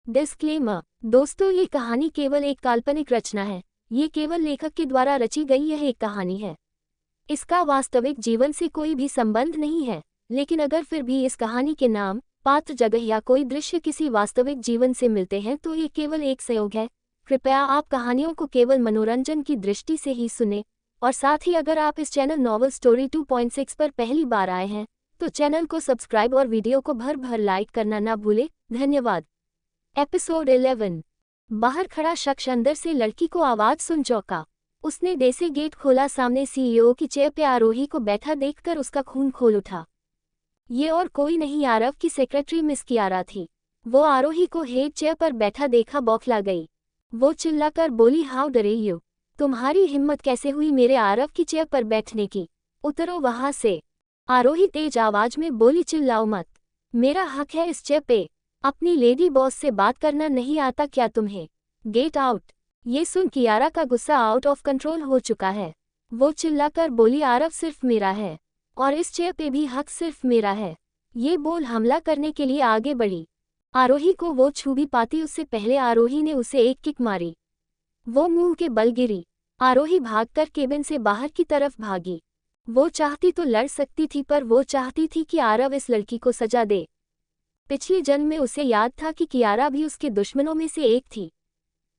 Disclaimer. दोस्तों, ये कहानी केवल एक काल्पनिक रचना है। ये केवल लेखक के द्वारा रची गई यह एक कहानी है। इसका वास्तविक जीवन से कोई भी संबंध नहीं है। लेकिन अगर फिर भी इस कहानी के नाम, पात्र, जगह या कोई दृश्य किसी वास्तविक जीवन से मिलते हैं तो ये केवल एक संयोग है। कृपया आप कहानियों को केवल मनोरंजन की दृष्टि से ही सुने। और साथ ही अगर आप इस चैनल नॉवल स्टोरी 2.6 पर पहली बार आए हैं तो चैनल को सब्सक्राइब और वीडियो को भर भर लाइक करना ना भूले। धन्यवाद। एपिसोड 11। बाहर खड़ा शख्स अंदर से लड़की को आवाज सुन चौंका। उसने जैसे गेट खोला, सामने सीईओ की चेयर पे आरोही को बैठा देखकर उसका खून खोल उठा। ये और कोई नहीं, आरव की सेक्रेटरी मिस कियारा थी। वो आरोही को हेड चेयर पर बैठा देखा बौखला गई। वो चिल्लाकर बोली, हाउ डरे यू, तुम्हारी हिम्मत कैसे हुई मेरे आरव की चेयर पर बैठने की? उतरो वहां से। आरोही तेज आवाज में बोली, चिल्लाओ मत, मेरा हक है इस चेयर पे। अपनी लेडी बॉस से बात करना नहीं आता क्या तुम्हें? Get out. ये सुन कियारा का गुस्सा आउट ऑफ कंट्रोल हो चुका है। वो चिल्लाकर बोली, आरव सिर्फ मेरा है और इस चेयर पे भी हक सिर्फ मेरा है। ये बोल हमला करने के लिए आगे बढ़ी। आरोही को वो छू भी पाती उससे पहले आरोही ने उसे एक किक मारी। वो मुंह के बल गिरी। आरोही भागकर केबिन से बाहर की तरफ भागी। वो चाहती तो लड़ सकती थी, पर वो चाहती थी कि आरव इस लड़की को सजा दे। पिछले जन्म में उसे याद था कि कियारा भी उसके दुश्मनों में से एक थी।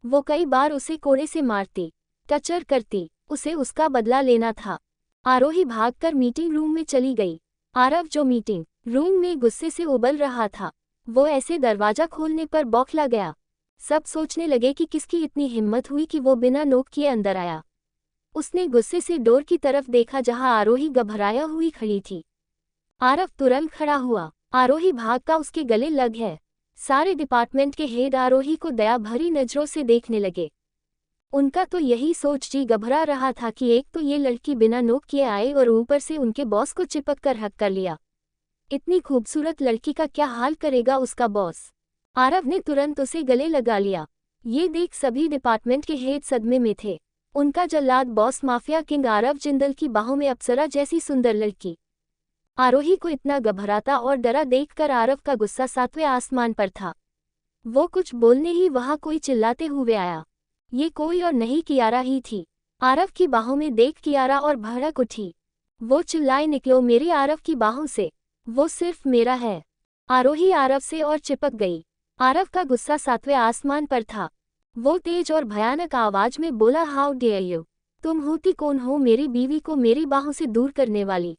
वो कई बार उसे कोड़े से मारती, टचर करती, उसे उसका बदला लेना था। आरोही भागकर मीटिंग रूम में चली गई। आरव जो मीटिंग रूम में गुस्से से उबल रहा था, वो ऐसे दरवाजा खोलने पर बौखला गया। सब सोचने लगे कि किसकी इतनी हिम्मत हुई कि वो बिना नोक किए अंदर आया। उसने गुस्से से डोर की तरफ देखा जहां आरोही घबराया हुई खड़ी थी। आरव तुरंत खड़ा हुआ। आरोही भागकर उसके गले लग है। सारे डिपार्टमेंट के हेड आरोही को दया भरी नजरों से देखने लगे। उनका तो यही सोच जी घबरा रहा था कि एक तो ये लड़की बिना नोक किए आए और ऊपर से उनके बॉस को चिपक कर हक कर लिया। इतनी खूबसूरत लड़की का क्या हाल करेगा उसका बॉस? आरव ने तुरंत उसे गले लगा लिया। ये देख सभी डिपार्टमेंट के हेड सदमे में थे। उनका जल्लाद boss mafia king Aarav Jindal की बाहों में अप्सरा जैसी सुंदर लड़की। आरोही को इतना घबराता और डरा देखकर आरव का गुस्सा 7वें आसमान पर था। वो कुछ बोलने ही वहां कोई चिल्लाते हुए आया। ये कोई और नहीं, कियारा ही थी। आरव की बाहों में देख कियारा और भड़क उठी। वो चिल्लाए, निकलो मेरी आरव की बाहों से, वो सिर्फ मेरा है। आरोही आरव से और चिपक गई। आरव का गुस्सा 7वें आसमान पर था। वो तेज और भयानक आवाज में बोला, हाउ डेयर यू, तुम होती कौन हो मेरी बीवी को मेरी बाहों से दूर करने वाली?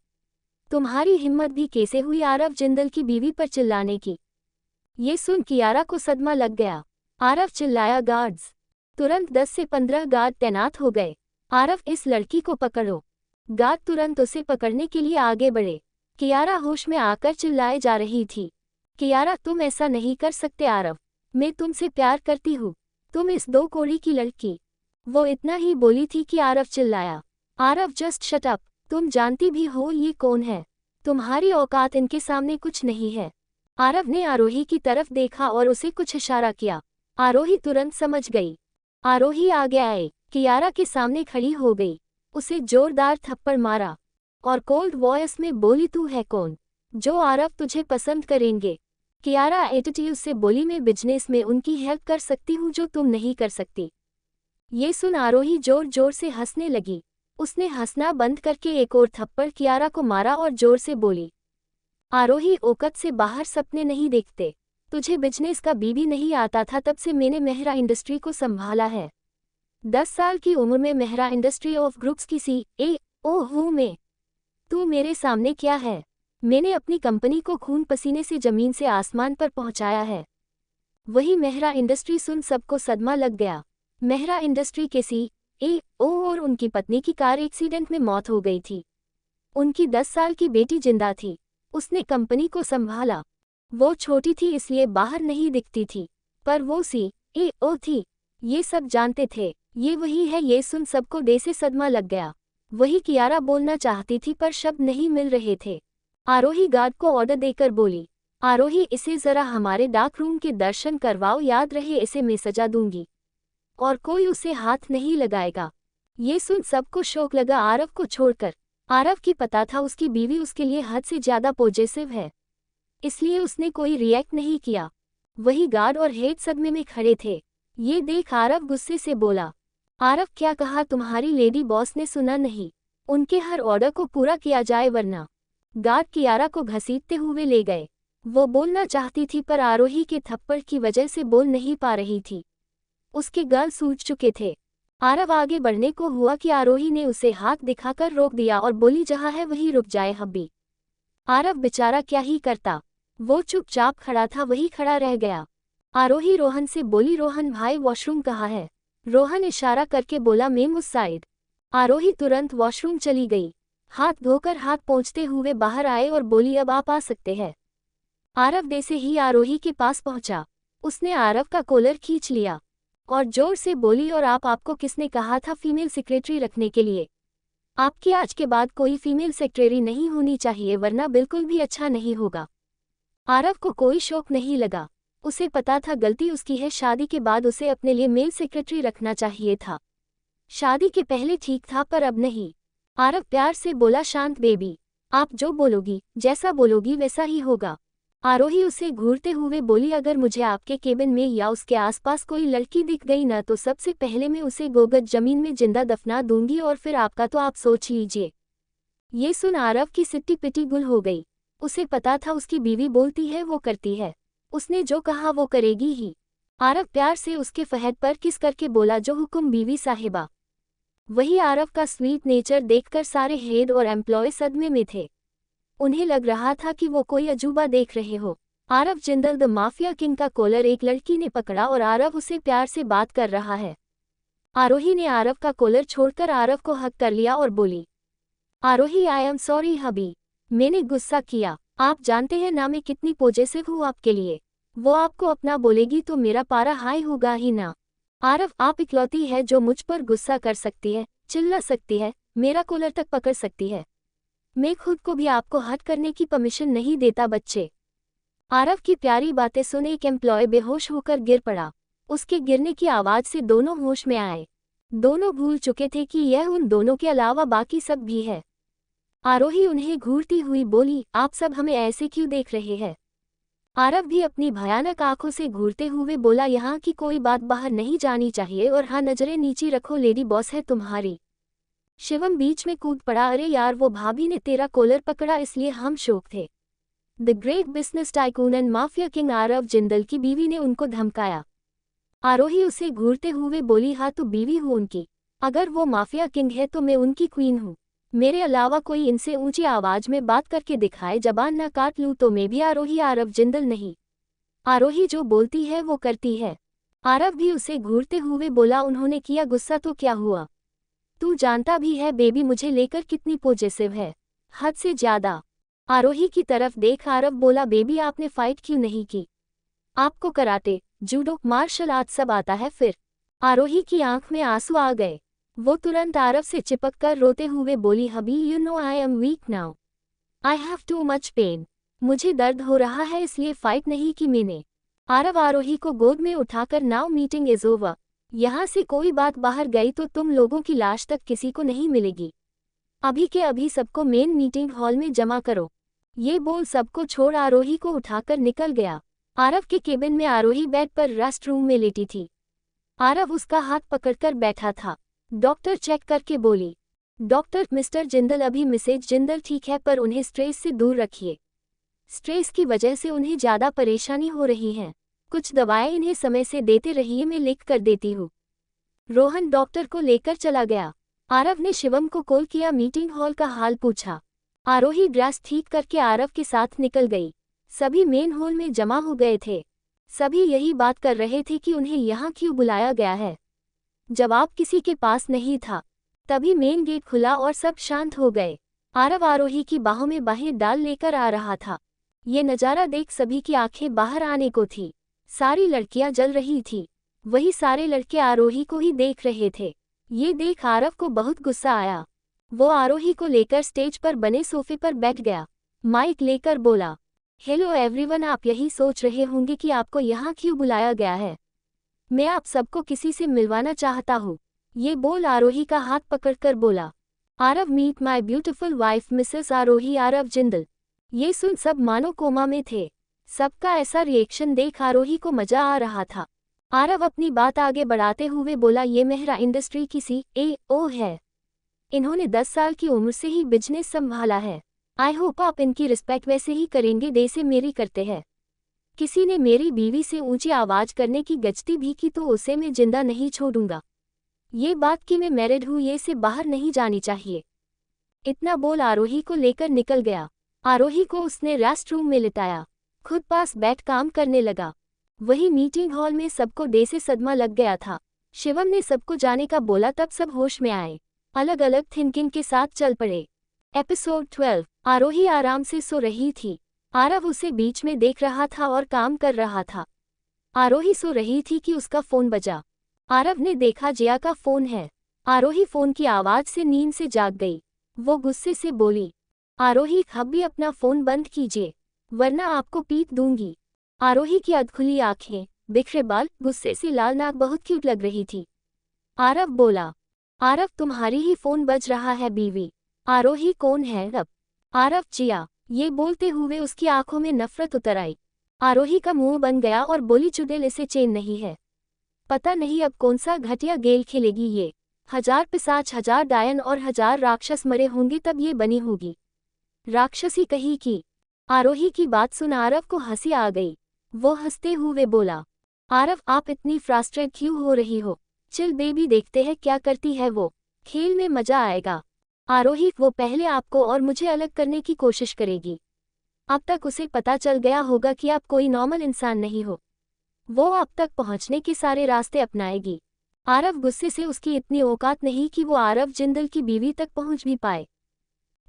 तुम्हारी हिम्मत भी कैसे हुई आरव जिंदल की बीवी पर चिल्लाने की? ये सुन कियारा को सदमा लग गया। आरव चिल्लाया, गार्ड्स। तुरंत 10 से 15 गार्ड तैनात हो गए। आरव, इस लड़की को पकड़ो। गार्ड तुरंत उसे पकड़ने के लिए आगे बढ़े। कियारा होश में आकर चिल्लाए जा रही थी, कियारा तुम ऐसा नहीं कर सकते आरव, मैं तुमसे प्यार करती हूँ, तुम इस 2 कौड़ी की लड़की। वो इतना ही बोली थी कि आरव चिल्लाया, आरव जस्ट शट अप, तुम जानती भी हो ये कौन है? तुम्हारी औकात इनके सामने कुछ नहीं है। आरव ने आरोही की तरफ देखा और उसे कुछ इशारा किया। आरोही तुरंत समझ गई। आरोही आगे आए, कियारा के सामने खड़ी हो गई, उसे जोरदार थप्पड़ मारा और कोल्ड वॉइस में बोली, तू है कौन जो आरव तुझे पसंद करेंगे? कियारा एटीट्यूड से बोली, मैं बिजनेस में उनकी हेल्प कर सकती हूँ जो तुम नहीं कर सकती। ये सुन आरोही जोर जोर से हंसने लगी। उसने हंसना बंद करके एक और थप्पड़ कियारा को मारा और जोर से बोली, आरोही औकात से बाहर सपने नहीं देखते। तुझे बिजनेस का बीबी नहीं आता था, तब से मैंने मेहरा इंडस्ट्री को संभाला है। 10 साल की उम्र में मेहरा इंडस्ट्री ऑफ ग्रुप्स की CEO हूँ मैं। तू मेरे सामने क्या है? मैंने अपनी कंपनी को खून पसीने से जमीन से आसमान पर पहुंचाया है। वही मेहरा इंडस्ट्री सुन सबको सदमा लग गया। मेहरा इंडस्ट्री के CEO और उनकी पत्नी की कार एक्सीडेंट में मौत हो गई थी। उनकी 10 साल की बेटी जिंदा थी। उसने कंपनी को संभाला। वो छोटी थी इसलिए बाहर नहीं दिखती थी, पर वो CEO थी। ये सब जानते थे। ये वही है। ये सुन सबको दे से सदमा लग गया। वही कियारा बोलना चाहती थी पर शब्द नहीं मिल रहे थे। आरोही गार्ड को ऑर्डर देकर बोली, आरोही इसे जरा हमारे डार्क रूम के दर्शन करवाओ, याद रहे इसे मैं सजा दूंगी और कोई उसे हाथ नहीं लगाएगा। ये सुन सबको शौक लगा आरव को छोड़कर। आरव की पता था उसकी बीवी उसके लिए हद से ज्यादा पॉजिटिव है, इसलिए उसने कोई रिएक्ट नहीं किया। वही गार्ड और हेड सदमे में खड़े थे। ये देख आरव गुस्से से बोला, आरव क्या कहा तुम्हारी लेडी बॉस ने सुना नहीं? उनके हर ऑर्डर को पूरा किया जाए वरना। गार्ड कियारा को घसीटते हुए ले गए। वो बोलना चाहती थी पर आरोही के थप्पड़ की वजह से बोल नहीं पा रही थी। उसके गाल सूज चुके थे। आरव आगे बढ़ने को हुआ कि आरोही ने उसे हाथ दिखाकर रोक दिया और बोली जहाँ है वहीं रुक जाए हब्बी। आरव बेचारा क्या ही करता, वो चुपचाप खड़ा था, वही खड़ा रह गया। आरोही रोहन से बोली, रोहन भाई वॉशरूम कहाँ है? रोहन इशारा करके बोला, मैम उस साइड। आरोही तुरंत वॉशरूम चली गई। हाथ धोकर हाथ पोंछते हुए बाहर आए और बोली, अब आप आ सकते हैं। आरव जैसे ही आरोही के पास पहुंचा, उसने आरव का कॉलर खींच लिया और जोर से बोली, और आपको किसने कहा था फीमेल सेक्रेटरी रखने के लिए? आपकी आज के बाद कोई फीमेल सेक्रेटरी नहीं होनी चाहिए वरना बिल्कुल भी अच्छा नहीं होगा। आरव को कोई शौक नहीं लगा। उसे पता था गलती उसकी है। शादी के बाद उसे अपने लिए मेल सेक्रेटरी रखना चाहिए था। शादी के पहले ठीक था पर अब नहीं। आरव प्यार से बोला, शांत बेबी, आप जो बोलोगी, जैसा बोलोगी वैसा ही होगा। आरोही उसे घूरते हुए बोली, अगर मुझे आपके केबिन में या उसके आसपास कोई लड़की दिख गई ना तो सबसे पहले मैं उसे गोगत जमीन में जिंदा दफना दूंगी और फिर आपका तो आप सोच लीजिए। ये सुन आरव की सिट्टी पिटी गुल हो गई। उसे पता था उसकी बीवी बोलती है वो करती है, उसने जो कहा वो करेगी ही। आरव प्यार से उसके फहद पर किस करके बोला, जो हुक्म बीवी साहिबा। वही आरव का स्वीट नेचर देखकर सारे हेड और एम्प्लॉय सदमे में थे। उन्हें लग रहा था कि वो कोई अजूबा देख रहे हो। Aarav Jindal the mafia king का कॉलर एक लड़की ने पकड़ा और आरव उसे प्यार से बात कर रहा है। आरोही ने आरव का कॉलर छोड़कर आरव को हक कर लिया और बोली, आरोही आई एम सॉरी हबी, मैंने गुस्सा किया। आप जानते हैं ना मैं कितनी पॉजेसिव हूँ आपके लिए। वो आपको अपना बोलेगी तो मेरा पारा हाई होगा ही ना। आरव आप इकलौती है जो मुझ पर गुस्सा कर सकती है, चिल्ला सकती है, मेरा कॉलर तक पकड़ सकती है। मैं खुद को भी आपको हट करने की परमिशन नहीं देता बच्चे। आरव की प्यारी बातें सुन एक एम्प्लॉय बेहोश होकर गिर पड़ा। उसके गिरने की आवाज से दोनों होश में आए। दोनों भूल चुके थे कि यह उन दोनों के अलावा बाकी सब भी है। आरोही उन्हें घूरती हुई बोली, आप सब हमें ऐसे क्यों देख रहे हैं? आरव भी अपनी भयानक आंखों से घूरते हुए बोला, यहाँ की कोई बात बाहर नहीं जानी चाहिए और हाँ नजरें नीची रखो, लेडी बॉस है तुम्हारी। शिवम बीच में कूद पड़ा, अरे यार वो भाभी ने तेरा कॉलर पकड़ा इसलिए हम शौक थे। The great business tycoon and mafia king Aarav Jindal की बीवी ने उनको धमकाया। आरोही उसे घूरते हुए बोली, हाँ तो बीवी हूँ उनकी। अगर वो माफिया किंग है तो मैं उनकी क्वीन हूँ। मेरे अलावा कोई इनसे ऊंची आवाज में बात करके दिखाए, जबान न काट लूँ तो मैं भी आरोही आरव जिंदल नहीं। आरोही जो बोलती है वो करती है। आरव भी उसे घूरते हुए बोला, उन्होंने किया गुस्सा तो क्या हुआ? तू जानता भी है बेबी मुझे लेकर कितनी पॉजेसिव है, हद से ज्यादा। आरोही की तरफ देख आरव बोला, बेबी आपने फाइट क्यों नहीं की? आपको कराटे, जूडो, मार्शल आर्ट सब आता है फिर? आरोही की आंख में आंसू आ गए। वो तुरंत आरव से चिपककर रोते हुए बोली, hubby you know I am weak now, I have too much pain. मुझे दर्द हो रहा है इसलिए फाइट नहीं की मैंने। आरव आरोही को गोद में उठाकर, नाउ मीटिंग इज ओवर, यहाँ से कोई बात बाहर गई तो तुम लोगों की लाश तक किसी को नहीं मिलेगी। अभी के अभी सबको मेन मीटिंग हॉल में जमा करो। ये बोल सबको छोड़ आरोही को उठाकर निकल गया। आरव के केबिन में आरोही बेड पर रेस्ट रूम में लेटी थी। आरव उसका हाथ पकड़कर बैठा था। डॉक्टर चेक करके बोली, डॉक्टर मिस्टर जिंदल अभी मिसेज जिंदल ठीक है पर उन्हें स्ट्रेस से दूर रखिए। स्ट्रेस की वजह से उन्हें ज़्यादा परेशानी हो रही है। कुछ दवाएं इन्हें समय से देते रहिए, मैं लिख कर देती हूँ। रोहन डॉक्टर को लेकर चला गया। आरव ने शिवम को कॉल किया, मीटिंग हॉल का हाल पूछा। आरोही ड्रेस ठीक करके आरव के साथ निकल गई। सभी मेन हॉल में जमा हो गए थे। सभी यही बात कर रहे थे कि उन्हें यहाँ क्यों बुलाया गया है। जवाब किसी के पास नहीं था। तभी मेन गेट खुला और सब शांत हो गए। आरव आरोही की बाहों में बाहें डाल लेकर आ रहा था। ये नज़ारा देख सभी की आंखें बाहर आने को थी। सारी लड़कियां जल रही थी। वही सारे लड़के आरोही को ही देख रहे थे। ये देख आरव को बहुत गुस्सा आया। वो आरोही को लेकर स्टेज पर बने सोफे पर बैठ गया। माइक लेकर बोला, हेलो एवरीवन, आप यही सोच रहे होंगे कि आपको यहाँ क्यों बुलाया गया है। मैं आप सबको किसी से मिलवाना चाहता हूँ। ये बोल आरोही का हाथ पकड़कर बोला, Aarav meet my beautiful wife Mrs Aarohi Aarav Jindal. ये सुन सब मानो कोमा में थे। सबका ऐसा रिएक्शन देख आरोही को मजा आ रहा था। आरव अपनी बात आगे बढ़ाते हुए बोला, ये मेहरा इंडस्ट्री की CEO है। इन्होंने 10 साल की उम्र से ही बिजनेस संभाला है। आई होप आप इनकी रिस्पेक्ट वैसे ही करेंगे जैसे मेरी करते हैं। किसी ने मेरी बीवी से ऊंची आवाज करने की गजती भी की तो उसे मैं जिंदा नहीं छोड़ूंगा। ये बात कि मैं मैरिड हूँ ये से बाहर नहीं जानी चाहिए। इतना बोल आरोही को लेकर निकल गया। आरोही को उसने रेस्ट रूम में लिटाया, खुद पास बैठ काम करने लगा। वही मीटिंग हॉल में सबको डे से सदमा लग गया था। शिवम ने सबको जाने का बोला तब सब होश में आए, अलग अलग थिंकिंग के साथ चल पड़े। एपिसोड 12। आरोही आराम से सो रही थी। आरव उसे बीच में देख रहा था और काम कर रहा था। आरोही सो रही थी कि उसका फोन बजा। आरव ने देखा जिया का फोन है। आरोही फोन की आवाज से नींद से जाग गई। वो गुस्से से बोली, आरोही अब भी अपना फोन बंद कीजिए वरना आपको पीट दूंगी। आरोही की अधखुली आंखें, बिखरे बाल, गुस्से से लाल नाक बहुत क्यूट लग रही थी। आरव बोला, आरव तुम्हारी ही फोन बज रहा है बीवी। आरोही कौन है अब? आरव जिया। ये बोलते हुए उसकी आंखों में नफरत उतर आई। आरोही का मुंह बन गया और बोली, चुड़ैल इसे चैन नहीं है। पता नहीं अब कौन सा घटिया गेल खेलेगी ये। 1000 पिशाच, 1000 डायन और 1000 राक्षस मरे होंगे तब ये बनी होगी। राक्षसी कही की। आरोही की बात सुन आरव को हंसी आ गई। वो हंसते हुए बोला, आरव आप इतनी फ्रस्ट्रेट क्यों हो रही हो? चिल बेबी, देखते हैं क्या करती है वो। खेल में मजा आएगा। आरोही, वो पहले आपको और मुझे अलग करने की कोशिश करेगी। अब तक उसे पता चल गया होगा कि आप कोई नॉर्मल इंसान नहीं हो। वो आप तक पहुंचने के सारे रास्ते अपनाएगी। आरव गुस्से से उसकी इतनी औकात नहीं कि वो आरव जिंदल की बीवी तक पहुंच भी पाए।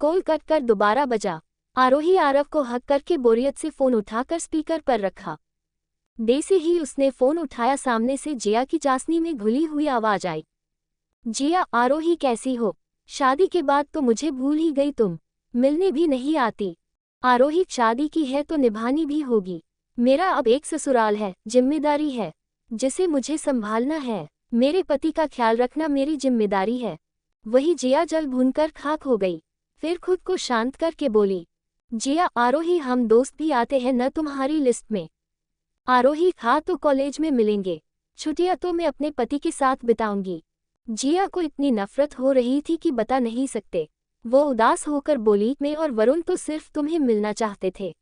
कॉल कट कर दोबारा बजा। आरोही आरव को हक करके बोरियत से फोन उठाकर स्पीकर पर रखा। दे से ही उसने फोन उठाया, सामने से जिया की चाशनी में घुली हुई आवाज आई। जिया, आरोही कैसी हो? शादी के बाद तो मुझे भूल ही गई तुम, मिलने भी नहीं आती। आरोही, शादी की है तो निभानी भी होगी। मेरा अब एक ससुराल है, जिम्मेदारी है जिसे मुझे संभालना है। मेरे पति का ख्याल रखना मेरी जिम्मेदारी है। वही जिया जल भूनकर खाक हो गई, फिर खुद को शांत करके बोली, जिया, आरोही हम दोस्त भी आते हैं न तुम्हारी लिस्ट में? आरोही, हाँ तो कॉलेज में मिलेंगे। छुट्टियां तो मैं अपने पति के साथ बिताऊंगी। जिया को इतनी नफरत हो रही थी कि बता नहीं सकते। वो उदास होकर बोली, मैं और वरुण तो सिर्फ तुम्हें मिलना चाहते थे।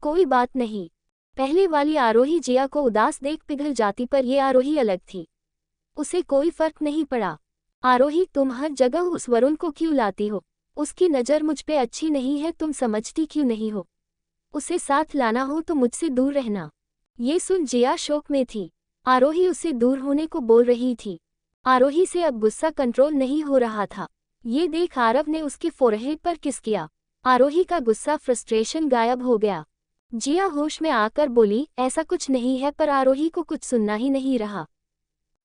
कोई बात नहीं। पहले वाली आरोही जिया को उदास देख पिघल जाती, पर ये आरोही अलग थी। उसे कोई फर्क नहीं पड़ा। आरोही, तुम हर जगह उस वरुण को क्यों लाती हो? उसकी नज़र मुझ पे अच्छी नहीं है, तुम समझती क्यों नहीं हो? उसे साथ लाना हो तो मुझसे दूर रहना। ये सुन जिया शौक में थी। आरोही उससे दूर होने को बोल रही थी। आरोही से अब गुस्सा कंट्रोल नहीं हो रहा था। ये देख आरव ने उसके फोरहेड पर किस किया। आरोही का गुस्सा, फ्रस्ट्रेशन गायब हो गया। जिया होश में आकर बोली, ऐसा कुछ नहीं है, पर आरोही को कुछ सुनना ही नहीं रहा।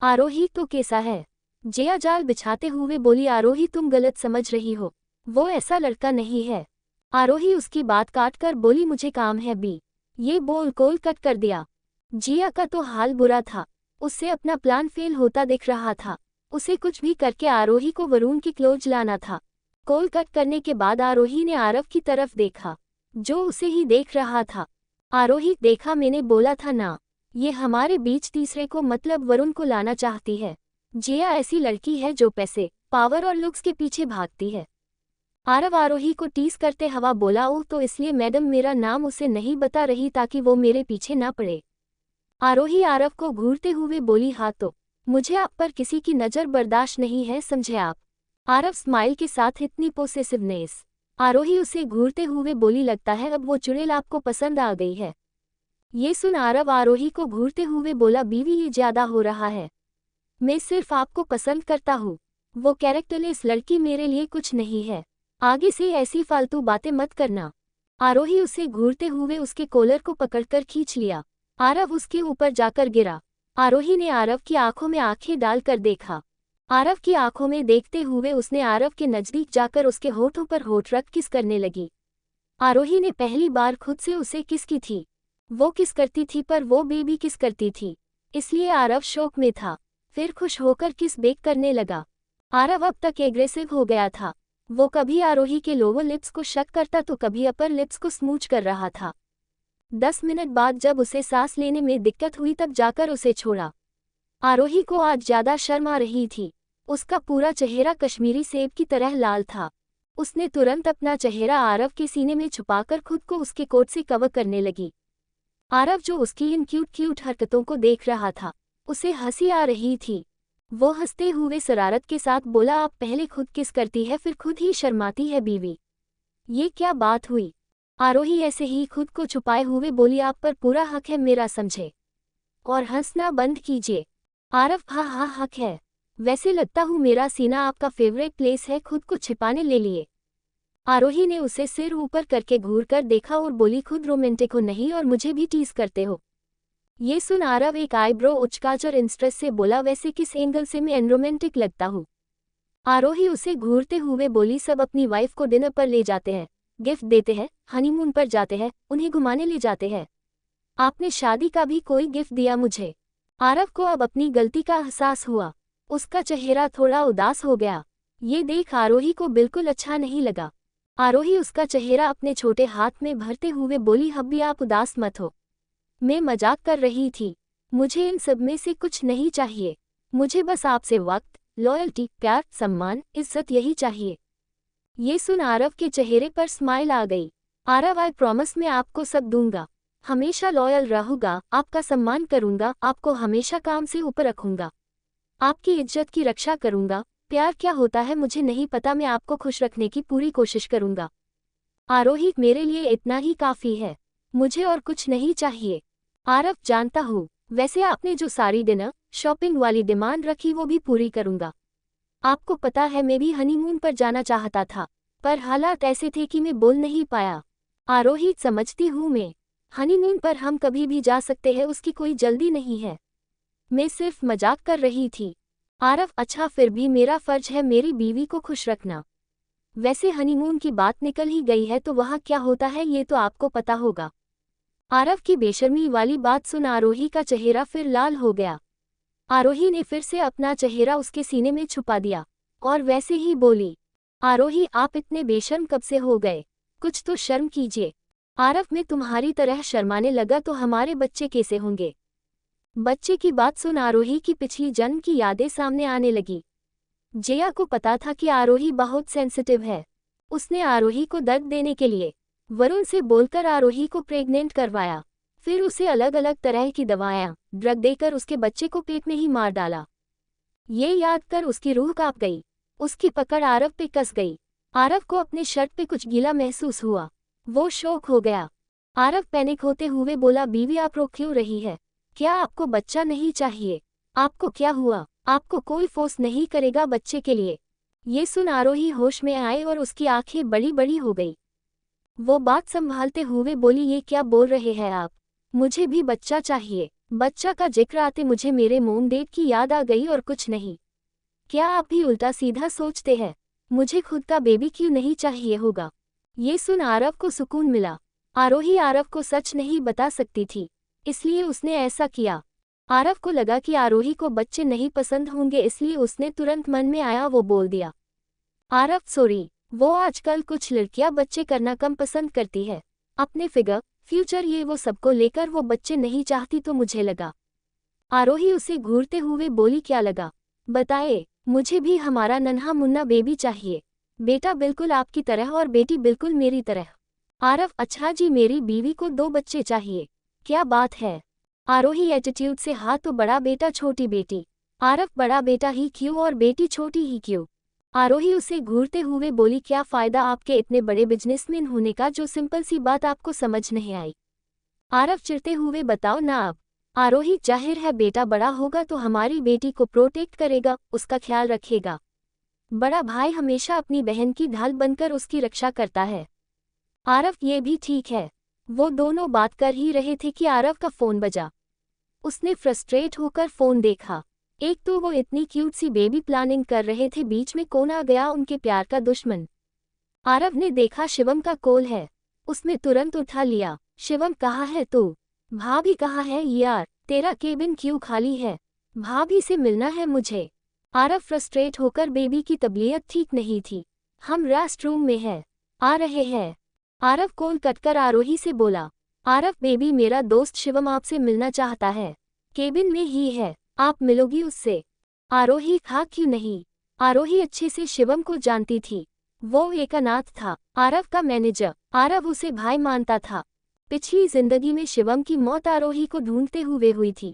आरोही, तो कैसा है? जिया जाल बिछाते हुए बोली, आरोही तुम गलत समझ रही हो, वो ऐसा लड़का नहीं है। आरोही उसकी बात काट कर बोली, मुझे काम है बी। ये बोल कॉल कट कर दिया। जिया का तो हाल बुरा था। उससे अपना प्लान फेल होता दिख रहा था। उसे कुछ भी करके आरोही को वरुण की क्लोज लाना था। कॉल कट करने के बाद आरोही ने आरव की तरफ देखा, जो उसे ही देख रहा था। आरोही, देखा मैंने बोला था ना, ये हमारे बीच तीसरे को मतलब वरुण को लाना चाहती है। जिया ऐसी लड़की है जो पैसे, पावर और लुक्स के पीछे भागती है। आरव आरोही को टीस करते हवा बोला, ओह तो इसलिए मैडम मेरा नाम उसे नहीं बता रही ताकि वो मेरे पीछे ना पड़े। आरोही आरव को घूरते हुए बोली, हाँ तो मुझे आप पर किसी की नज़र बर्दाश्त नहीं है, समझे आप? आरव स्माइल के साथ, इतनी पोसेसिवनेस। आरोही उसे घूरते हुए बोली, लगता है अब वो चुड़ैल आपको पसंद आ गई है। ये सुन आरव आरोही को घूरते हुए बोला, बीवी ये ज्यादा हो रहा है। मैं सिर्फ आपको पसंद करता हूँ। वो कैरेक्टरलेस लड़की मेरे लिए कुछ नहीं है। आगे से ऐसी फालतू बातें मत करना। आरोही उसे घूरते हुए उसके कॉलर को पकड़कर खींच लिया। आरव उसके ऊपर जाकर गिरा। आरोही ने आरव की आंखों में आंखें डालकर देखा। आरव की आंखों में देखते हुए उसने आरव के नजदीक जाकर उसके होठों पर होठ रख किस करने लगी। आरोही ने पहली बार खुद से उसे किस की थी। वो किस करती थी पर वो बेबी किस करती थी, इसलिए आरव शौक में था। फिर खुश होकर किस बेक करने लगा। आरव अब तक एग्रेसिव हो गया था। वो कभी आरोही के लोअर लिप्स को शक करता तो कभी अपर लिप्स को स्मूच कर रहा था। 10 मिनट बाद जब उसे सांस लेने में दिक्कत हुई तब जाकर उसे छोड़ा। आरोही को आज ज्यादा शर्म आ रही थी। उसका पूरा चेहरा कश्मीरी सेब की तरह लाल था। उसने तुरंत अपना चेहरा आरव के सीने में छुपाकर खुद को उसके कोट से कवर करने लगी। आरव जो उसकी इन क्यूट क्यूट हरकतों को देख रहा था, उसे हंसी आ रही थी। वो हंसते हुए शरारत के साथ बोला, आप पहले खुद किस करती है फिर खुद ही शर्माती है बीवी, ये क्या बात हुई? आरोही ऐसे ही खुद को छुपाए हुए बोली, आप पर पूरा हक है मेरा, समझे, और हंसना बंद कीजिए। आरव, हाँ हाँ हक है, वैसे लगता हूँ मेरा सीना आपका फेवरेट प्लेस है, खुद को छिपाने ले लिए। आरोही ने उसे सिर ऊपर करके घूर कर देखा और बोली, खुद रोमांटिक हो नहीं और मुझे भी टीज करते हो। ये सुन आरव एक आईब्रो उचकाकर इंस्ट्रेस से बोला, वैसे किस एंगल से मैं अनरोमांटिक लगता हूँ? आरोही उसे घूरते हुए बोली, सब अपनी वाइफ को डिनर पर ले जाते हैं, गिफ्ट देते हैं, हनीमून पर जाते हैं, उन्हें घुमाने ले जाते हैं। आपने शादी का भी कोई गिफ्ट दिया मुझे? आरव को अब अपनी गलती का एहसास हुआ। उसका चेहरा थोड़ा उदास हो गया। ये देख आरोही को बिल्कुल अच्छा नहीं लगा। आरोही उसका चेहरा अपने छोटे हाथ में भरते हुए बोली, हब्बी आप उदास मत हो, मैं मजाक कर रही थी, मुझे इन सब में से कुछ नहीं चाहिए, मुझे बस आपसे वक्त, लॉयल्टी, प्यार, सम्मान, इज्जत यही चाहिए। ये सुन आरव के चेहरे पर स्माइल आ गई। आरव, आई प्रॉमिस मैं आपको सब दूंगा, हमेशा लॉयल रहूंगा, आपका सम्मान करूंगा, आपको हमेशा काम से ऊपर रखूंगा, आपकी इज्जत की रक्षा करूंगा। प्यार क्या होता है मुझे नहीं पता, मैं आपको खुश रखने की पूरी कोशिश करूंगा। आरोही, मेरे लिए इतना ही काफी है, मुझे और कुछ नहीं चाहिए। आरव, जानता हूँ, वैसे आपने जो सारी डिनर शॉपिंग वाली डिमांड रखी वो भी पूरी करूंगा। आपको पता है मैं भी हनीमून पर जाना चाहता था, पर हालात ऐसे थे कि मैं बोल नहीं पाया। आरोही, समझती हूँ मैं, हनीमून पर हम कभी भी जा सकते हैं, उसकी कोई जल्दी नहीं है, मैं सिर्फ मजाक कर रही थी। आरव, अच्छा फिर भी मेरा फर्ज है मेरी बीवी को खुश रखना। वैसे हनीमून की बात निकल ही गई है तो वहाँ क्या होता है ये तो आपको पता होगा। आरव की बेशर्मी वाली बात सुन आरोही का चेहरा फिर लाल हो गया। आरोही ने फिर से अपना चेहरा उसके सीने में छुपा दिया और वैसे ही बोली, आरोही आप इतने बेशर्म कब से हो गए, कुछ तो शर्म कीजिए। आरव, मैं तुम्हारी तरह शर्माने लगा तो हमारे बच्चे कैसे होंगे? बच्चे की बात सुन आरोही की पिछली जन्म की यादें सामने आने लगी। जया को पता था कि आरोही बहुत सेंसिटिव है। उसने आरोही को दर्द देने के लिए वरुण से बोलकर आरोही को प्रेग्नेंट करवाया, फिर उसे अलग अलग तरह की दवाएं, ड्रग देकर उसके बच्चे को पेट में ही मार डाला। ये याद कर उसकी रूह कांप गई। उसकी पकड़ आरव पे कस गई। आरव को अपने शर्ट पे कुछ गीला महसूस हुआ। वो शौक हो गया। आरव पैनिक होते हुए बोला, बीवी आप रो क्यों रही है? क्या आपको बच्चा नहीं चाहिए? आपको क्या हुआ? आपको कोई फोर्स नहीं करेगा बच्चे के लिए। ये सुन आरोही होश में आए और उसकी आंखें बड़ी बड़ी हो गई। वो बात संभालते हुए बोली, ये क्या बोल रहे हैं आप? मुझे भी बच्चा चाहिए। बच्चा का जिक्र आते मुझे मेरे मोम डैड की याद आ गई और कुछ नहीं। क्या आप भी उल्टा सीधा सोचते हैं? मुझे खुद का बेबी क्यों नहीं चाहिए होगा? ये सुन आरव को सुकून मिला। आरोही आरव को सच नहीं बता सकती थी, इसलिए उसने ऐसा किया। आरव को लगा कि आरोही को बच्चे नहीं पसंद होंगे, इसलिए उसने तुरंत मन में आया वो बोल दिया, आरव सॉरी, वो आजकल कुछ लड़कियां बच्चे करना कम पसंद करती है। अपने फिगर, फ्यूचर ये वो सबको लेकर वो बच्चे नहीं चाहती तो मुझे लगा। आरोही उसे घूरते हुए बोली, क्या लगा? बताए, मुझे भी हमारा नन्हा मुन्ना बेबी चाहिए। बेटा बिल्कुल आपकी तरह और बेटी बिल्कुल मेरी तरह। आरव, अच्छा जी, मेरी बीवी को 2 बच्चे चाहिए। क्या बात है? आरोही एटीट्यूड से, हाँ तो बड़ा बेटा छोटी बेटी। आरव, बड़ा बेटा ही क्यों और बेटी छोटी ही क्यों? आरोही उसे घूरते हुए बोली, क्या फायदा आपके इतने बड़े बिजनेसमैन होने का जो सिंपल सी बात आपको समझ नहीं आई? आरव चिढ़ते हुए, बताओ ना आप। आरोही, जाहिर है बेटा बड़ा होगा तो हमारी बेटी को प्रोटेक्ट करेगा, उसका ख्याल रखेगा। बड़ा भाई हमेशा अपनी बहन की ढाल बनकर उसकी रक्षा करता है। आरव, ये भी ठीक है। वो दोनों बात कर ही रहे थे कि आरव का फोन बजा। उसने फ्रस्ट्रेट होकर फोन देखा। एक तो वो इतनी क्यूट सी बेबी प्लानिंग कर रहे थे, बीच में कौन आ गया उनके प्यार का दुश्मन। आरव ने देखा शिवम का कॉल है। उसने तुरंत उठा लिया। शिवम, कहाँ है तू? भाभी कहाँ है यार, तेरा केबिन क्यों खाली है? भाभी से मिलना है मुझे। आरव फ्रस्ट्रेट होकर, बेबी की तबीयत ठीक नहीं थी, हम रेस्ट रूम में है, आ रहे हैं। आरव कॉल कटकर आरोही से बोला, आरव बेबी, मेरा दोस्त शिवम आपसे मिलना चाहता है। केबिन में ही है, आप मिलोगी उससे? आरोही, हाँ क्यों नहीं। आरोही अच्छे से शिवम को जानती थी। वो एक अनाथ था, आरव का मैनेजर। आरव उसे भाई मानता था। पिछली जिंदगी में शिवम की मौत आरोही को ढूंढते हुए हुई थी।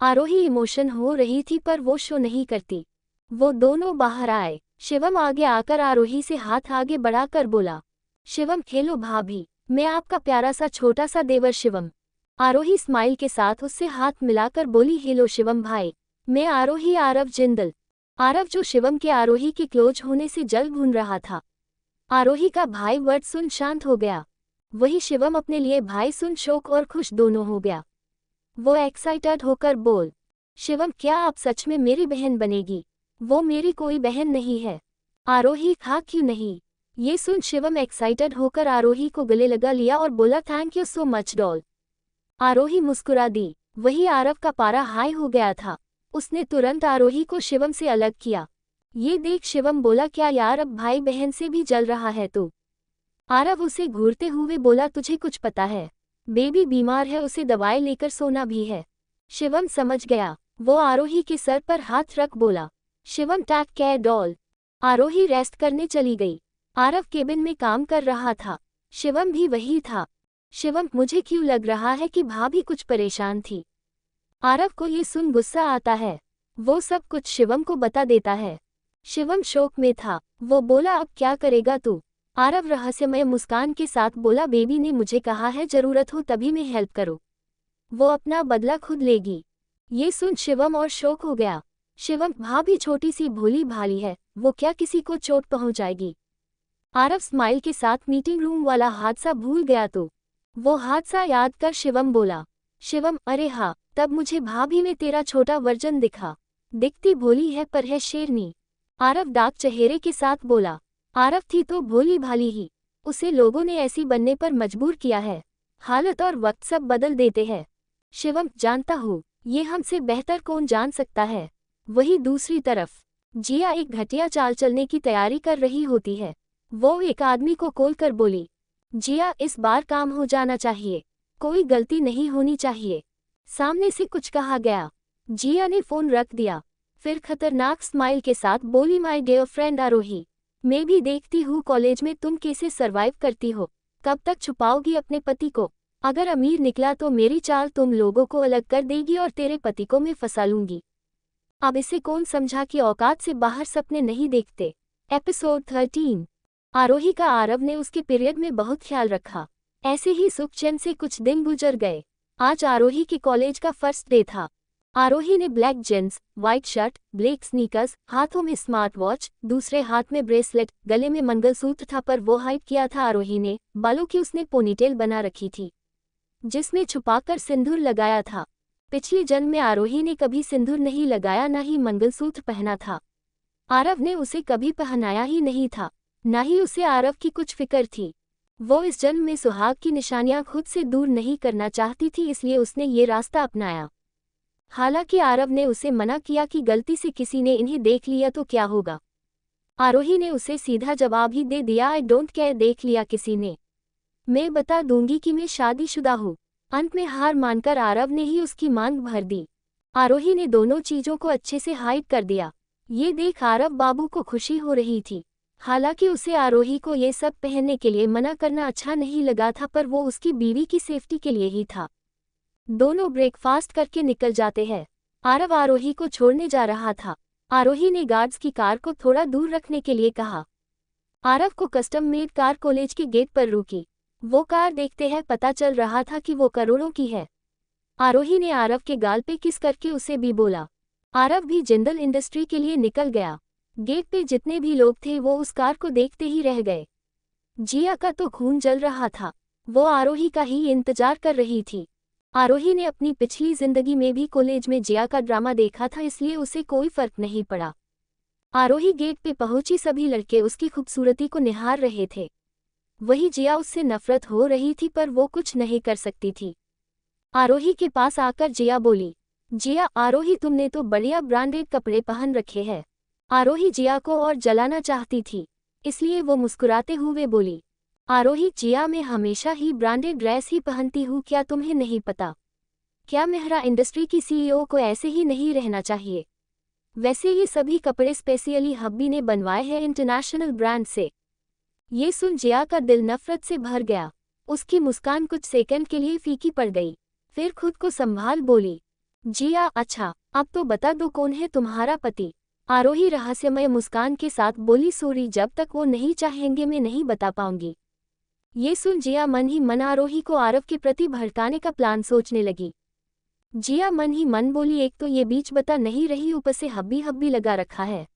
आरोही इमोशन हो रही थी पर वो शो नहीं करती। वो दोनों बाहर आए। शिवम आगे आकर आरोही से हाथ आगे बढ़ाकर बोला, शिवम खेलो भाभी, मैं आपका प्यारा सा छोटा सा देवर शिवम। आरोही स्माइल के साथ उससे हाथ मिलाकर बोली, हेलो शिवम भाई, मैं आरोही, आरव जिंदल। आरव जो शिवम के आरोही के क्लोज होने से जल भून रहा था। आरोही का भाई वर्ड सुन शांत हो गया। वही शिवम अपने लिए भाई सुन शोक और खुश दोनों हो गया। वो एक्साइटेड होकर बोल, शिवम क्या आप सच में मेरी बहन बनेगी? वो मेरी कोई बहन नहीं है। आरोही, हाँ क्यों नहीं। ये सुन शिवम एक्साइटेड होकर आरोही को गले लगा लिया और बोला, thank you so much doll. Aarohi मुस्कुरा दी। वही आरव का पारा हाई हो गया था। उसने तुरंत आरोही को शिवम से अलग किया। ये देख शिवम बोला, क्या यार, अब भाई बहन से भी जल रहा है तू? आरव उसे घूरते हुए बोला, तुझे कुछ पता है? बेबी बीमार है, उसे दवाई लेकर सोना भी है। शिवम समझ गया। वो आरोही के सर पर हाथ रख बोला, शिवम टेक केयर डॉल। आरोही रेस्ट करने चली गई। आरव केबिन में काम कर रहा था। शिवम भी वही था। शिवम, मुझे क्यों लग रहा है कि भाभी कुछ परेशान थी। आरव को ये सुन गुस्सा आता है। वो सब कुछ शिवम को बता देता है। शिवम शोक में था। वो बोला, अब क्या करेगा तू? आरव रहस्यमय मुस्कान के साथ बोला, बेबी ने मुझे कहा है जरूरत हो तभी मैं हेल्प करो। वो अपना बदला खुद लेगी। ये सुन शिवम और शोक हो गया। शिवम, भाभी छोटी सी भोली भाली है, वो क्या किसी को चोट पहुंचाएगी? आरव स्माइल के साथ मीटिंग रूम वाला हादसा भूल गया तो वो हादसा याद कर शिवम बोला, शिवम अरे हाँ, तब मुझे भाभी में तेरा छोटा वर्जन दिखा। दिखती भोली है पर है शेरनी। आरव डाक चेहरे के साथ बोला, आरव थी तो भोली भाली ही, उसे लोगों ने ऐसी बनने पर मजबूर किया है। हालत और वक्त सब बदल देते हैं। शिवम, जानता हूँ, ये हमसे बेहतर कौन जान सकता है। वही दूसरी तरफ जिया एक घटिया चाल चलने की तैयारी कर रही होती है। वो एक आदमी को कॉल कर बोली, जिया इस बार काम हो जाना चाहिए, कोई गलती नहीं होनी चाहिए। सामने से कुछ कहा गया। जिया ने फोन रख दिया। फिर खतरनाक स्माइल के साथ बोली, माय डियर फ्रेंड आरोही, मैं भी देखती हूँ कॉलेज में तुम कैसे सरवाइव करती हो। कब तक छुपाओगी अपने पति को? अगर अमीर निकला तो मेरी चाल तुम लोगों को अलग कर देगी और तेरे पति को मैं फंसा लूंगी। अब इसे कौन समझा कि औकात से बाहर सपने नहीं देखते। एपिसोड 13। आरोही का आरव ने उसके पीरियड में बहुत ख्याल रखा। ऐसे ही सुख चैन से कुछ दिन गुजर गए। आज आरोही के कॉलेज का फर्स्ट डे था। आरोही ने black jeans, white shirt, black sneakers, हाथों में स्मार्ट वॉच, दूसरे हाथ में ब्रेसलेट, गले में मंगलसूत्र था पर वो हाइड किया था। आरोही ने बालों की उसने पोनीटेल बना रखी थी जिसमें छुपाकर सिंदूर लगाया था। पिछले जन्म में आरोही ने कभी सिंदूर नहीं लगाया, न ही मंगलसूत्र पहना था। आरव ने उसे कभी पहनाया ही नहीं था, न ही उसे आरव की कुछ फिक्र थी। वो इस जन्म में सुहाग की निशानियां खुद से दूर नहीं करना चाहती थी, इसलिए उसने ये रास्ता अपनाया। हालांकि आरव ने उसे मना किया कि गलती से किसी ने इन्हें देख लिया तो क्या होगा। आरोही ने उसे सीधा जवाब ही दे दिया, आई डोंट केयर, देख लिया किसी ने, मैं बता दूंगी कि मैं शादीशुदा हूँ। अंत में हार मानकर आरव ने ही उसकी मांग भर दी। आरोही ने दोनों चीजों को अच्छे से हाइड कर दिया। ये देख आरव बाबू को खुशी हो रही थी। हालांकि उसे आरोही को ये सब पहनने के लिए मना करना अच्छा नहीं लगा था, पर वो उसकी बीवी की सेफ्टी के लिए ही था। दोनों ब्रेकफास्ट करके निकल जाते हैं। आरव आरोही को छोड़ने जा रहा था। आरोही ने गार्ड्स की कार को थोड़ा दूर रखने के लिए कहा। आरव को कस्टम मेड कार कॉलेज के गेट पर रुकी। वो कार देखते हैं पता चल रहा था कि वो करोड़ों की है। आरोही ने आरव के गाल पे किस करके उसे भी बोला। आरव भी जिंदल इंडस्ट्री के लिए निकल गया। गेट पे जितने भी लोग थे वो उस कार को देखते ही रह गए। जिया का तो खून जल रहा था। वो आरोही का ही इंतजार कर रही थी। आरोही ने अपनी पिछली जिंदगी में भी कॉलेज में जिया का ड्रामा देखा था, इसलिए उसे कोई फर्क नहीं पड़ा। आरोही गेट पे पहुंची, सभी लड़के उसकी खूबसूरती को निहार रहे थे। वही जिया उससे नफरत हो रही थी पर वो कुछ नहीं कर सकती थी। आरोही के पास आकर जिया बोली, जिया आरोही तुमने तो बढ़िया ब्रांडेड कपड़े पहन रखे हैं। आरोही जिया को और जलाना चाहती थी, इसलिए वो मुस्कुराते हुए बोली, आरोही, जिया मैं हमेशा ही ब्रांडेड ड्रेस ही पहनती हूँ, क्या तुम्हें नहीं पता? क्या मेहरा इंडस्ट्री की सीईओ को ऐसे ही नहीं रहना चाहिए? वैसे ये सभी कपड़े स्पेशली हब्बी ने बनवाए हैं इंटरनेशनल ब्रांड से। ये सुन जिया का दिल नफरत से भर गया। उसकी मुस्कान कुछ सेकंड के लिए फीकी पड़ गई, फिर खुद को संभाल बोली, जिया अच्छा, अब तो बता दो कौन है तुम्हारा पति? आरोही रहस्यमय मुस्कान के साथ बोली, सॉरी, जब तक वो नहीं चाहेंगे मैं नहीं बता पाऊंगी। ये सुन जिया मन ही मन आरोही को आरव के प्रति भड़काने का प्लान सोचने लगी। जिया मन ही मन बोली, एक तो ये बीच बता नहीं रही, ऊपर से हब्बी हब्बी लगा रखा है।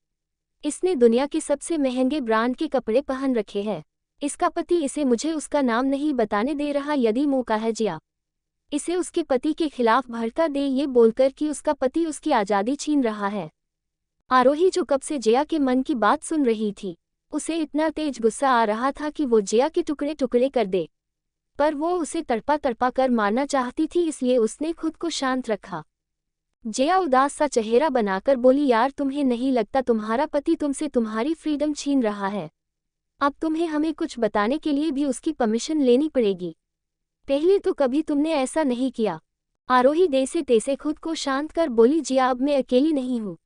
इसने दुनिया के सबसे महंगे ब्रांड के कपड़े पहन रखे हैं। इसका पति इसे मुझे उसका नाम नहीं बताने दे रहा। यदि मौका है जिया इसे उसके पति के खिलाफ भड़का दे, ये बोलकर कि उसका पति उसकी आज़ादी छीन रहा है। आरोही जो कब से जिया के मन की बात सुन रही थी, उसे इतना तेज गुस्सा आ रहा था कि वो जिया के टुकड़े टुकड़े कर दे, पर वो उसे तड़पा तड़पा कर मारना चाहती थी, इसलिए उसने खुद को शांत रखा। जिया उदास सा चेहरा बनाकर बोली, यार तुम्हें नहीं लगता तुम्हारा पति तुमसे तुम्हारी फ्रीडम छीन रहा है? अब तुम्हें हमें कुछ बताने के लिए भी उसकी परमिशन लेनी पड़ेगी। पहले तो कभी तुमने ऐसा नहीं किया। आरोही जैसे तैसे खुद को शांत कर बोली, जिया अब मैं अकेली नहीं हूँ,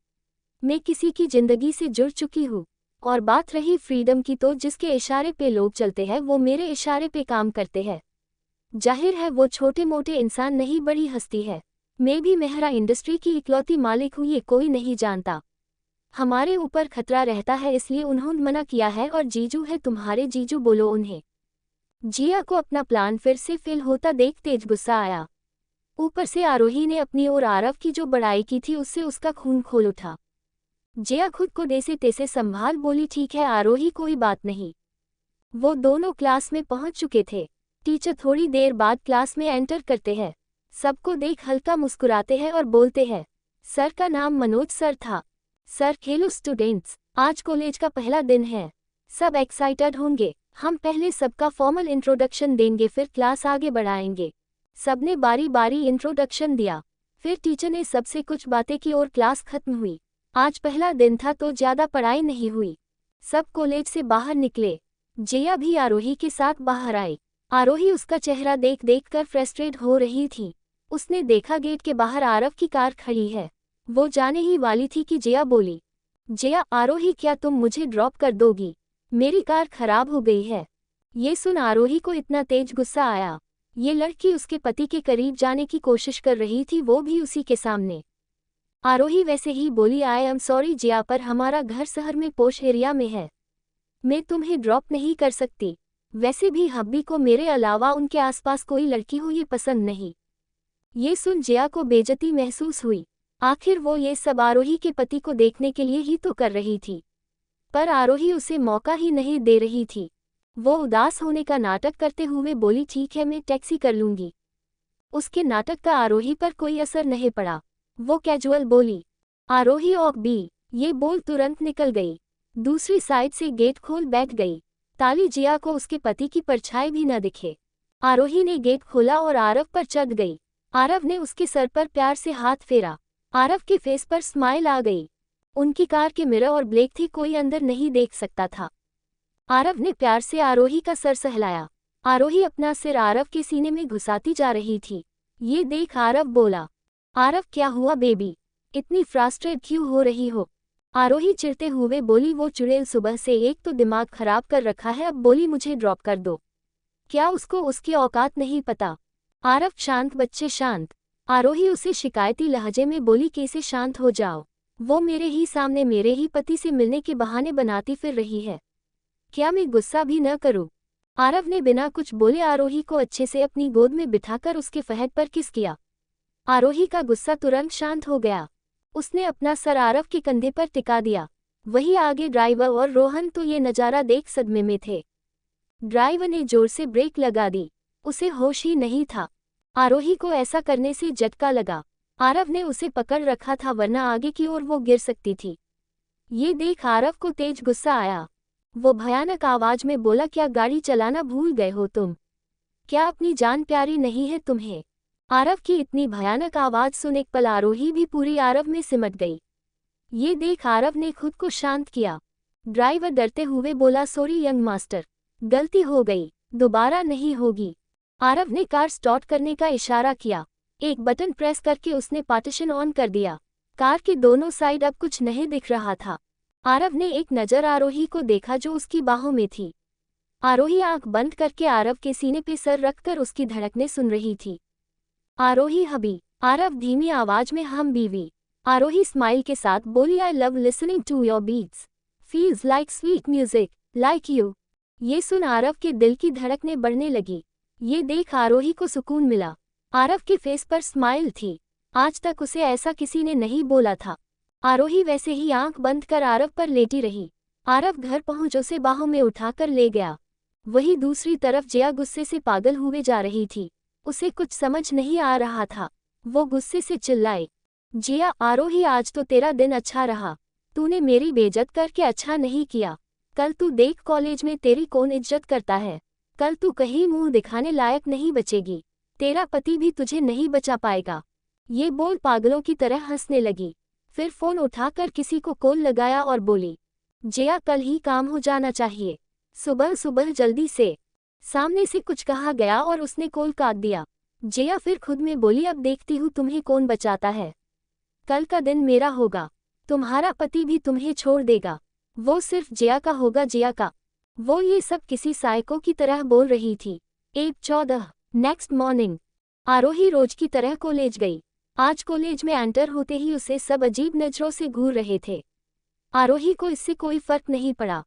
मैं किसी की जिंदगी से जुड़ चुकी हूँ। और बात रही फ्रीडम की, तो जिसके इशारे पे लोग चलते हैं वो मेरे इशारे पे काम करते हैं। जाहिर है वो छोटे मोटे इंसान नहीं, बड़ी हस्ती है। मैं भी मेहरा इंडस्ट्री की इकलौती मालिक हूँ, ये कोई नहीं जानता। हमारे ऊपर खतरा रहता है, इसलिए उन्होंने मना किया है। और जीजू है तुम्हारे, जीजू बोलो उन्हें। जिया को अपना प्लान फिर से फेल होता देख तेज गुस्सा आया। ऊपर से आरोही ने अपनी और आरव की जो बड़ाई की थी उससे उसका खून खोल उठा। जिया खुद को जैसे तैसे संभाल बोली, ठीक है आरोही, कोई बात नहीं। वो दोनों क्लास में पहुंच चुके थे। टीचर थोड़ी देर बाद क्लास में एंटर करते हैं। सबको देख हल्का मुस्कुराते हैं और बोलते हैं, सर का नाम मनोज सर था। सर, हेलो स्टूडेंट्स, आज कॉलेज का पहला दिन है, सब एक्साइटेड होंगे। हम पहले सबका फॉर्मल इंट्रोडक्शन देंगे, फिर क्लास आगे बढ़ाएंगे। सबने बारी बारी इंट्रोडक्शन दिया, फिर टीचर ने सबसे कुछ बातें की और क्लास खत्म हुई। आज पहला दिन था तो ज़्यादा पढ़ाई नहीं हुई। सब कॉलेज से बाहर निकले। जिया भी आरोही के साथ बाहर आई। आरोही उसका चेहरा देख देख कर फ्रस्ट्रेट हो रही थी। उसने देखा गेट के बाहर आरव की कार खड़ी है। वो जाने ही वाली थी कि जिया बोली, जिया, आरोही क्या तुम मुझे ड्रॉप कर दोगी? मेरी कार खराब हो गई है। ये सुन आरोही को इतना तेज गुस्सा आया। ये लड़की उसके पति के करीब जाने की कोशिश कर रही थी, वो भी उसी के सामने। आरोही वैसे ही बोली, आई एम सॉरी जिया, पर हमारा घर शहर में पोश एरिया में है, मैं तुम्हें ड्रॉप नहीं कर सकती। वैसे भी हब्बी को मेरे अलावा उनके आसपास कोई लड़की हो ये पसंद नहीं। ये सुन जिया को बेइज्जती महसूस हुई। आखिर वो ये सब आरोही के पति को देखने के लिए ही तो कर रही थी, पर आरोही उसे मौका ही नहीं दे रही थी। वो उदास होने का नाटक करते हुए बोली, ठीक है मैं टैक्सी कर लूंगी। उसके नाटक का आरोही पर कोई असर नहीं पड़ा। वो कैजुअल बोली, आरोही और बी। ये बोल तुरंत निकल गई। दूसरी साइड से गेट खोल बैठ गई। ताली जिया को उसके पति की परछाई भी न दिखे। आरोही ने गेट खोला और आरव पर चढ़ गई। आरव ने उसके सर पर प्यार से हाथ फेरा। आरव के फेस पर स्माइल आ गई। उनकी कार के मिरर और ब्लैक थी, कोई अंदर नहीं देख सकता था। आरव ने प्यार से आरोही का सर सहलाया। आरोही अपना सिर आरव के सीने में घुसाती जा रही थी। ये देख आरव बोला, आरव क्या हुआ बेबी, इतनी फ्रस्ट्रेट क्यों हो रही हो? आरोही चिढ़ते हुए बोली, वो चुड़ैल सुबह से एक तो दिमाग खराब कर रखा है, अब बोली मुझे ड्रॉप कर दो। क्या उसको उसकी औकात नहीं पता? आरव शांत बच्चे शांत। आरोही उसे शिकायती लहजे में बोली, कैसे शांत हो जाओ, वो मेरे ही सामने मेरे ही पति से मिलने के बहाने बनाती फिर रही है, क्या मैं गुस्सा भी न करूं? आरव ने बिना कुछ बोले आरोही को अच्छे से अपनी गोद में बिठाकर उसके फहद पर किस किया। आरोही का गुस्सा तुरंत शांत हो गया। उसने अपना सर आरव के कंधे पर टिका दिया। वही आगे ड्राइवर और रोहन तो ये नज़ारा देख सदमे में थे। ड्राइवर ने जोर से ब्रेक लगा दी, उसे होश ही नहीं था। आरोही को ऐसा करने से झटका लगा। आरव ने उसे पकड़ रखा था, वरना आगे की ओर वो गिर सकती थी। ये देख आरव को तेज गुस्सा आया। वो भयानक आवाज में बोला, क्या गाड़ी चलाना भूल गए हो तुम? क्या अपनी जान प्यारी नहीं है तुम्हें? आरव की इतनी भयानक आवाज सुन एक पल आरोही भी पूरी आरव में सिमट गई। ये देख आरव ने खुद को शांत किया। ड्राइवर डरते हुए बोला, सॉरी यंग मास्टर, गलती हो गई। दोबारा नहीं होगी। आरव ने कार स्टार्ट करने का इशारा किया। एक बटन प्रेस करके उसने पार्टीशन ऑन कर दिया। कार के दोनों साइड अब कुछ नहीं दिख रहा था। आरव ने एक नज़र आरोही को देखा जो उसकी बाहों में थी। आरोही आंख बंद करके आरव के सीने पे सर रखकर उसकी धड़कनें सुन रही थी। आरोही हबी, आरव धीमी आवाज में हम बीवी। आरोही स्माइल के साथ बोली, I love listening to your beats, feels like sweet music, like you. ये सुन आरव के दिल की धड़कनें बढ़ने लगी। ये देख आरोही को सुकून मिला। आरव के फेस पर स्माइल थी। आज तक उसे ऐसा किसी ने नहीं बोला था। आरोही वैसे ही आंख बंद कर आरव पर लेटी रही। आरव घर पहुंच उसे बाहों में उठाकर ले गया। वही दूसरी तरफ जिया गुस्से से पागल हुए जा रही थी। उसे कुछ समझ नहीं आ रहा था। वो गुस्से से चिल्लाई, जिया, आरोही आज तो तेरा दिन अच्छा रहा। तूने मेरी बेइज्जत करके अच्छा नहीं किया। कल तू देख कॉलेज में तेरी कौन इज्जत करता है। कल तू कहीं मुंह दिखाने लायक नहीं बचेगी। तेरा पति भी तुझे नहीं बचा पाएगा। ये बोल पागलों की तरह हंसने लगी। फिर फोन उठाकर किसी को कॉल लगाया और बोली, जिया, कल ही काम हो जाना चाहिए, सुबह सुबह जल्दी से। सामने से कुछ कहा गया और उसने कॉल काट दिया। जिया फिर खुद में बोली, अब देखती हूँ तुम्हें कौन बचाता है। कल का दिन मेरा होगा। तुम्हारा पति भी तुम्हें छोड़ देगा। वो सिर्फ जिया का होगा, जिया का। वो ये सब किसी साइको की तरह बोल रही थी। 14 नेक्स्ट मॉर्निंग आरोही रोज की तरह कॉलेज गई। आज कॉलेज में एंटर होते ही उसे सब अजीब नजरों से घूर रहे थे। आरोही को इससे कोई फर्क नहीं पड़ा।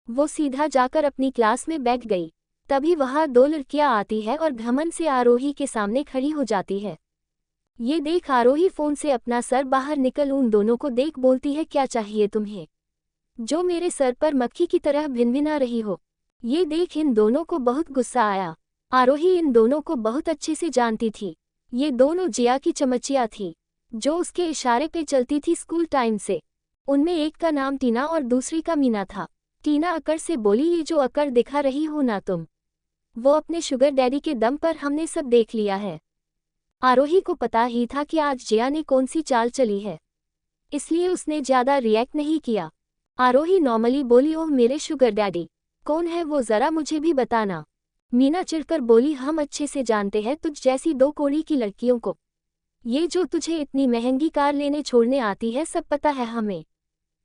वो सीधा जाकर अपनी क्लास में बैठ गई। तभी वहां 2 लड़कियां आती है और घमंड से आरोही के सामने खड़ी हो जाती है। ये देख आरोही फोन से अपना सर बाहर निकल उन दोनों को देख बोलती है, क्या चाहिए तुम्हें, जो मेरे सर पर मक्खी की तरह भिनभिना रही हो। ये देख इन दोनों को बहुत गुस्सा आया। आरोही इन दोनों को बहुत अच्छे से जानती थी। ये दोनों जिया की चमचिया थी, जो उसके इशारे पे चलती थी स्कूल टाइम से। उनमें एक का नाम टीना और दूसरी का मीना था। टीना अकड़ से बोली, ये जो अकड़ दिखा रही हो ना तुम, वो अपने शुगर डैडी के दम पर हमने सब देख लिया है। आरोही को पता ही था कि आज जिया ने कौन सी चाल चली है, इसलिए उसने ज्यादा रिएक्ट नहीं किया। आरोही नॉर्मली बोली, ओह मेरे शुगर डैडी, कौन है वो, जरा मुझे भी बताना। मीना चिढ़कर बोली, हम अच्छे से जानते हैं तुझ जैसी 2 कौड़ी की लड़कियों को। ये जो तुझे इतनी महंगी कार लेने छोड़ने आती है सब पता है हमें।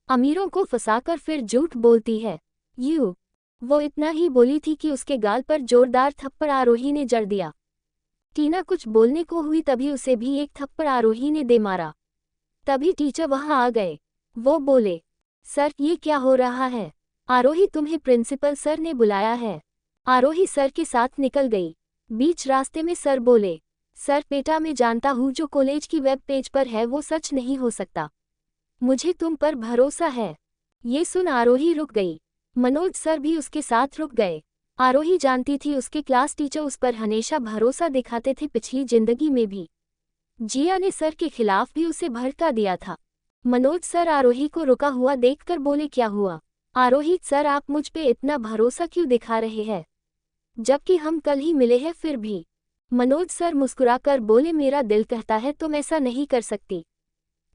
अमीरों को फंसाकर फिर झूठ बोलती है। वो इतना ही बोली थी कि उसके गाल पर जोरदार थप्पड़ आरोही ने जड़ दिया। टीना कुछ बोलने को हुई तभी उसे भी एक थप्पड़ आरोही ने दे मारा। तभी टीचर वहां आ गए। वो बोले, सर ये क्या हो रहा है। आरोही, तुम्हें प्रिंसिपल सर ने बुलाया है। आरोही सर के साथ निकल गई। बीच रास्ते में सर बोले, सर बेटा मैं जानता हूँ जो कॉलेज की वेब पेज पर है वो सच नहीं हो सकता, मुझे तुम पर भरोसा है। ये सुन आरोही रुक गई। मनोज सर भी उसके साथ रुक गए। आरोही जानती थी उसके क्लास टीचर उस पर हमेशा भरोसा दिखाते थे, पिछली जिंदगी में भी जिया ने सर के खिलाफ भी उसे भड़का दिया था। मनोज सर आरोही को रुका हुआ देखकर बोले, क्या हुआ आरोही, सर आप मुझ पे इतना भरोसा क्यों दिखा रहे हैं, जबकि हम कल ही मिले हैं फिर भी। मनोज सर मुस्कुराकर बोले, मेरा दिल कहता है तुम ऐसा नहीं कर सकती।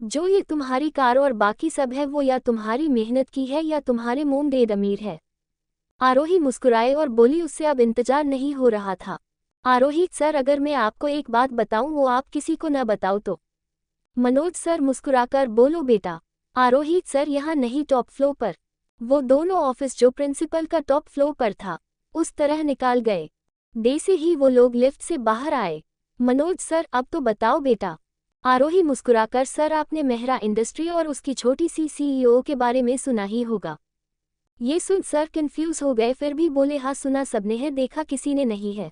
जो ये तुम्हारी कार और बाकी सब है वो या तुम्हारी मेहनत की है या तुम्हारे मोमडेड अमीर है। आरोही मुस्कुराए और बोली, उससे अब इंतजार नहीं हो रहा था। आरोही, सर अगर मैं आपको एक बात बताऊं वो आप किसी को न बताओ तो। मनोज सर मुस्कुराकर बोलो बेटा। आरोही, सर यहाँ नहीं, टॉप फ्लोर पर। वो दोनों ऑफिस जो प्रिंसिपल का टॉप फ्लोर पर था उस तरह निकाल गए। जैसे ही वो लोग लिफ्ट से बाहर आए, मनोज सर अब तो बताओ बेटा। आरोही मुस्कुराकर, सर आपने मेहरा इंडस्ट्री और उसकी छोटी सी सीईओ के बारे में सुना ही होगा। ये सुन सर कंफ्यूज हो गए, फिर भी बोले, हाँ सुना सबने है, देखा किसी ने नहीं है,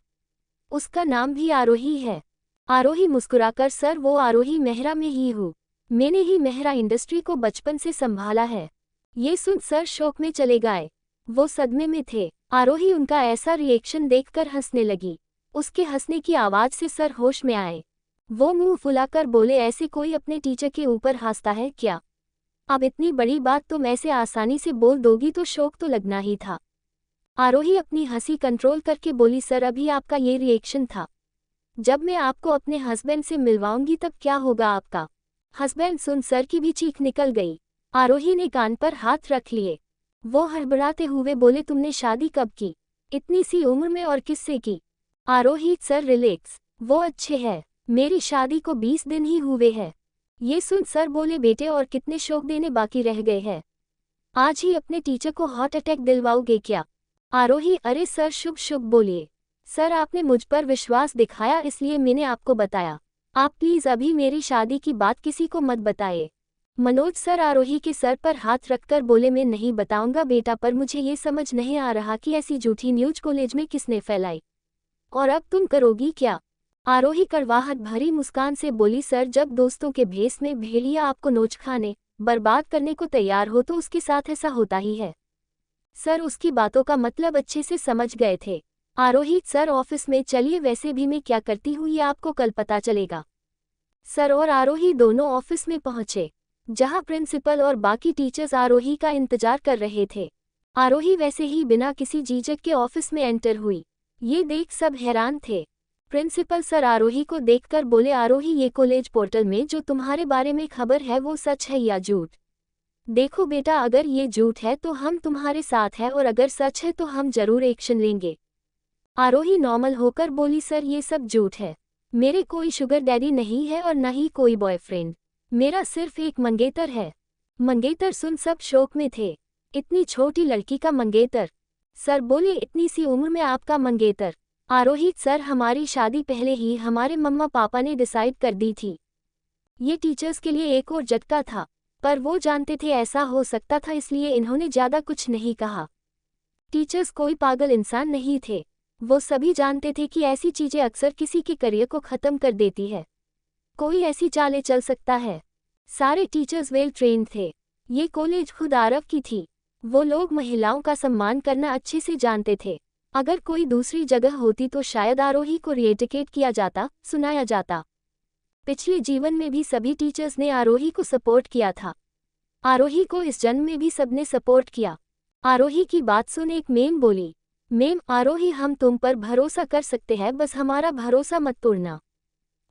उसका नाम भी आरोही है। आरोही मुस्कुराकर, सर वो आरोही मेहरा में ही हूँ, मैंने ही मेहरा इंडस्ट्री को बचपन से संभाला है। ये सुन सर शौक में चले गए। वो सदमे में थे। आरोही उनका ऐसा रिएक्शन देखकर हंसने लगी। उसके हंसने की आवाज से सर होश में आए। वो मुंह फुलाकर बोले, ऐसे कोई अपने टीचर के ऊपर हंसता है क्या। अब इतनी बड़ी बात तुम ऐसे आसानी से बोल दोगी तो शौक तो लगना ही था। आरोही अपनी हंसी कंट्रोल करके बोली, सर अभी आपका ये रिएक्शन था, जब मैं आपको अपने हस्बैंड से मिलवाऊंगी तब क्या होगा आपका। हस्बैंड सुन सर की भी चीख निकल गई। आरोही ने कान पर हाथ रख लिए। वो हड़बड़ाते हुए बोले, तुमने शादी कब की, इतनी सी उम्र में और किससे की? आरोही सर रिलैक्स, वो अच्छे हैं, मेरी शादी को 20 दिन ही हुए हैं। ये सुन सर बोले बेटे और कितने शौक देने बाकी रह गए हैं? आज ही अपने टीचर को हार्ट अटैक दिलवाओगे क्या? आरोही अरे सर शुभ शुभ बोलिए। सर आपने मुझ पर विश्वास दिखाया इसलिए मैंने आपको बताया। आप प्लीज अभी मेरी शादी की बात किसी को मत बताइए। मनोज सर आरोही के सर पर हाथ रखकर बोले मैं नहीं बताऊंगा बेटा, पर मुझे ये समझ नहीं आ रहा कि ऐसी झूठी न्यूज कॉलेज में किसने फैलाई और अब तुम करोगी क्या? आरोही कड़वाहट भरी मुस्कान से बोली सर जब दोस्तों के भेस में भेड़िया आपको नोच खाने बर्बाद करने को तैयार हो तो उसके साथ ऐसा होता ही है। सर उसकी बातों का मतलब अच्छे से समझ गए थे। आरोही सर ऑफिस में चलिए, वैसे भी मैं क्या करती हूँ ये आपको कल पता चलेगा। सर और आरोही दोनों ऑफिस में पहुंचे जहां प्रिंसिपल और बाकी टीचर्स आरोही का इंतजार कर रहे थे। आरोही वैसे ही बिना किसी झिझक के ऑफिस में एंटर हुई। ये देख सब हैरान थे। प्रिंसिपल सर आरोही को देखकर बोले आरोही ये कॉलेज पोर्टल में जो तुम्हारे बारे में खबर है वो सच है या झूठ? देखो बेटा, अगर ये झूठ है तो हम तुम्हारे साथ हैं और अगर सच है तो हम जरूर एक्शन लेंगे। आरोही नॉर्मल होकर बोली सर ये सब झूठ है, मेरे कोई शुगर डैडी नहीं है और न ही कोई बॉयफ्रेंड, मेरा सिर्फ एक मंगेतर है। मंगेतर सुन सब शौक में थे। इतनी छोटी लड़की का मंगेतर? सर बोले इतनी सी उम्र में आपका मंगेतर? आरोही सर हमारी शादी पहले ही हमारे मम्मा पापा ने डिसाइड कर दी थी। ये टीचर्स के लिए एक और झटका था, पर वो जानते थे ऐसा हो सकता था इसलिए इन्होंने ज्यादा कुछ नहीं कहा। टीचर्स कोई पागल इंसान नहीं थे, वो सभी जानते थे कि ऐसी चीजें अक्सर किसी के करियर को खत्म कर देती है। कोई ऐसी चालें चल सकता है। सारे टीचर्स वेल ट्रेन्ड थे। ये कॉलेज खुद आरव की थी। वो लोग महिलाओं का सम्मान करना अच्छे से जानते थे। अगर कोई दूसरी जगह होती तो शायद आरोही को रिएटिकेट किया जाता, सुनाया जाता। पिछले जीवन में भी सभी टीचर्स ने आरोही को सपोर्ट किया था। आरोही को इस जन्म में भी सबने सपोर्ट किया। आरोही की बात सुन एक मैम बोली, मैम आरोही हम तुम पर भरोसा कर सकते हैं, बस हमारा भरोसा मत तोड़ना।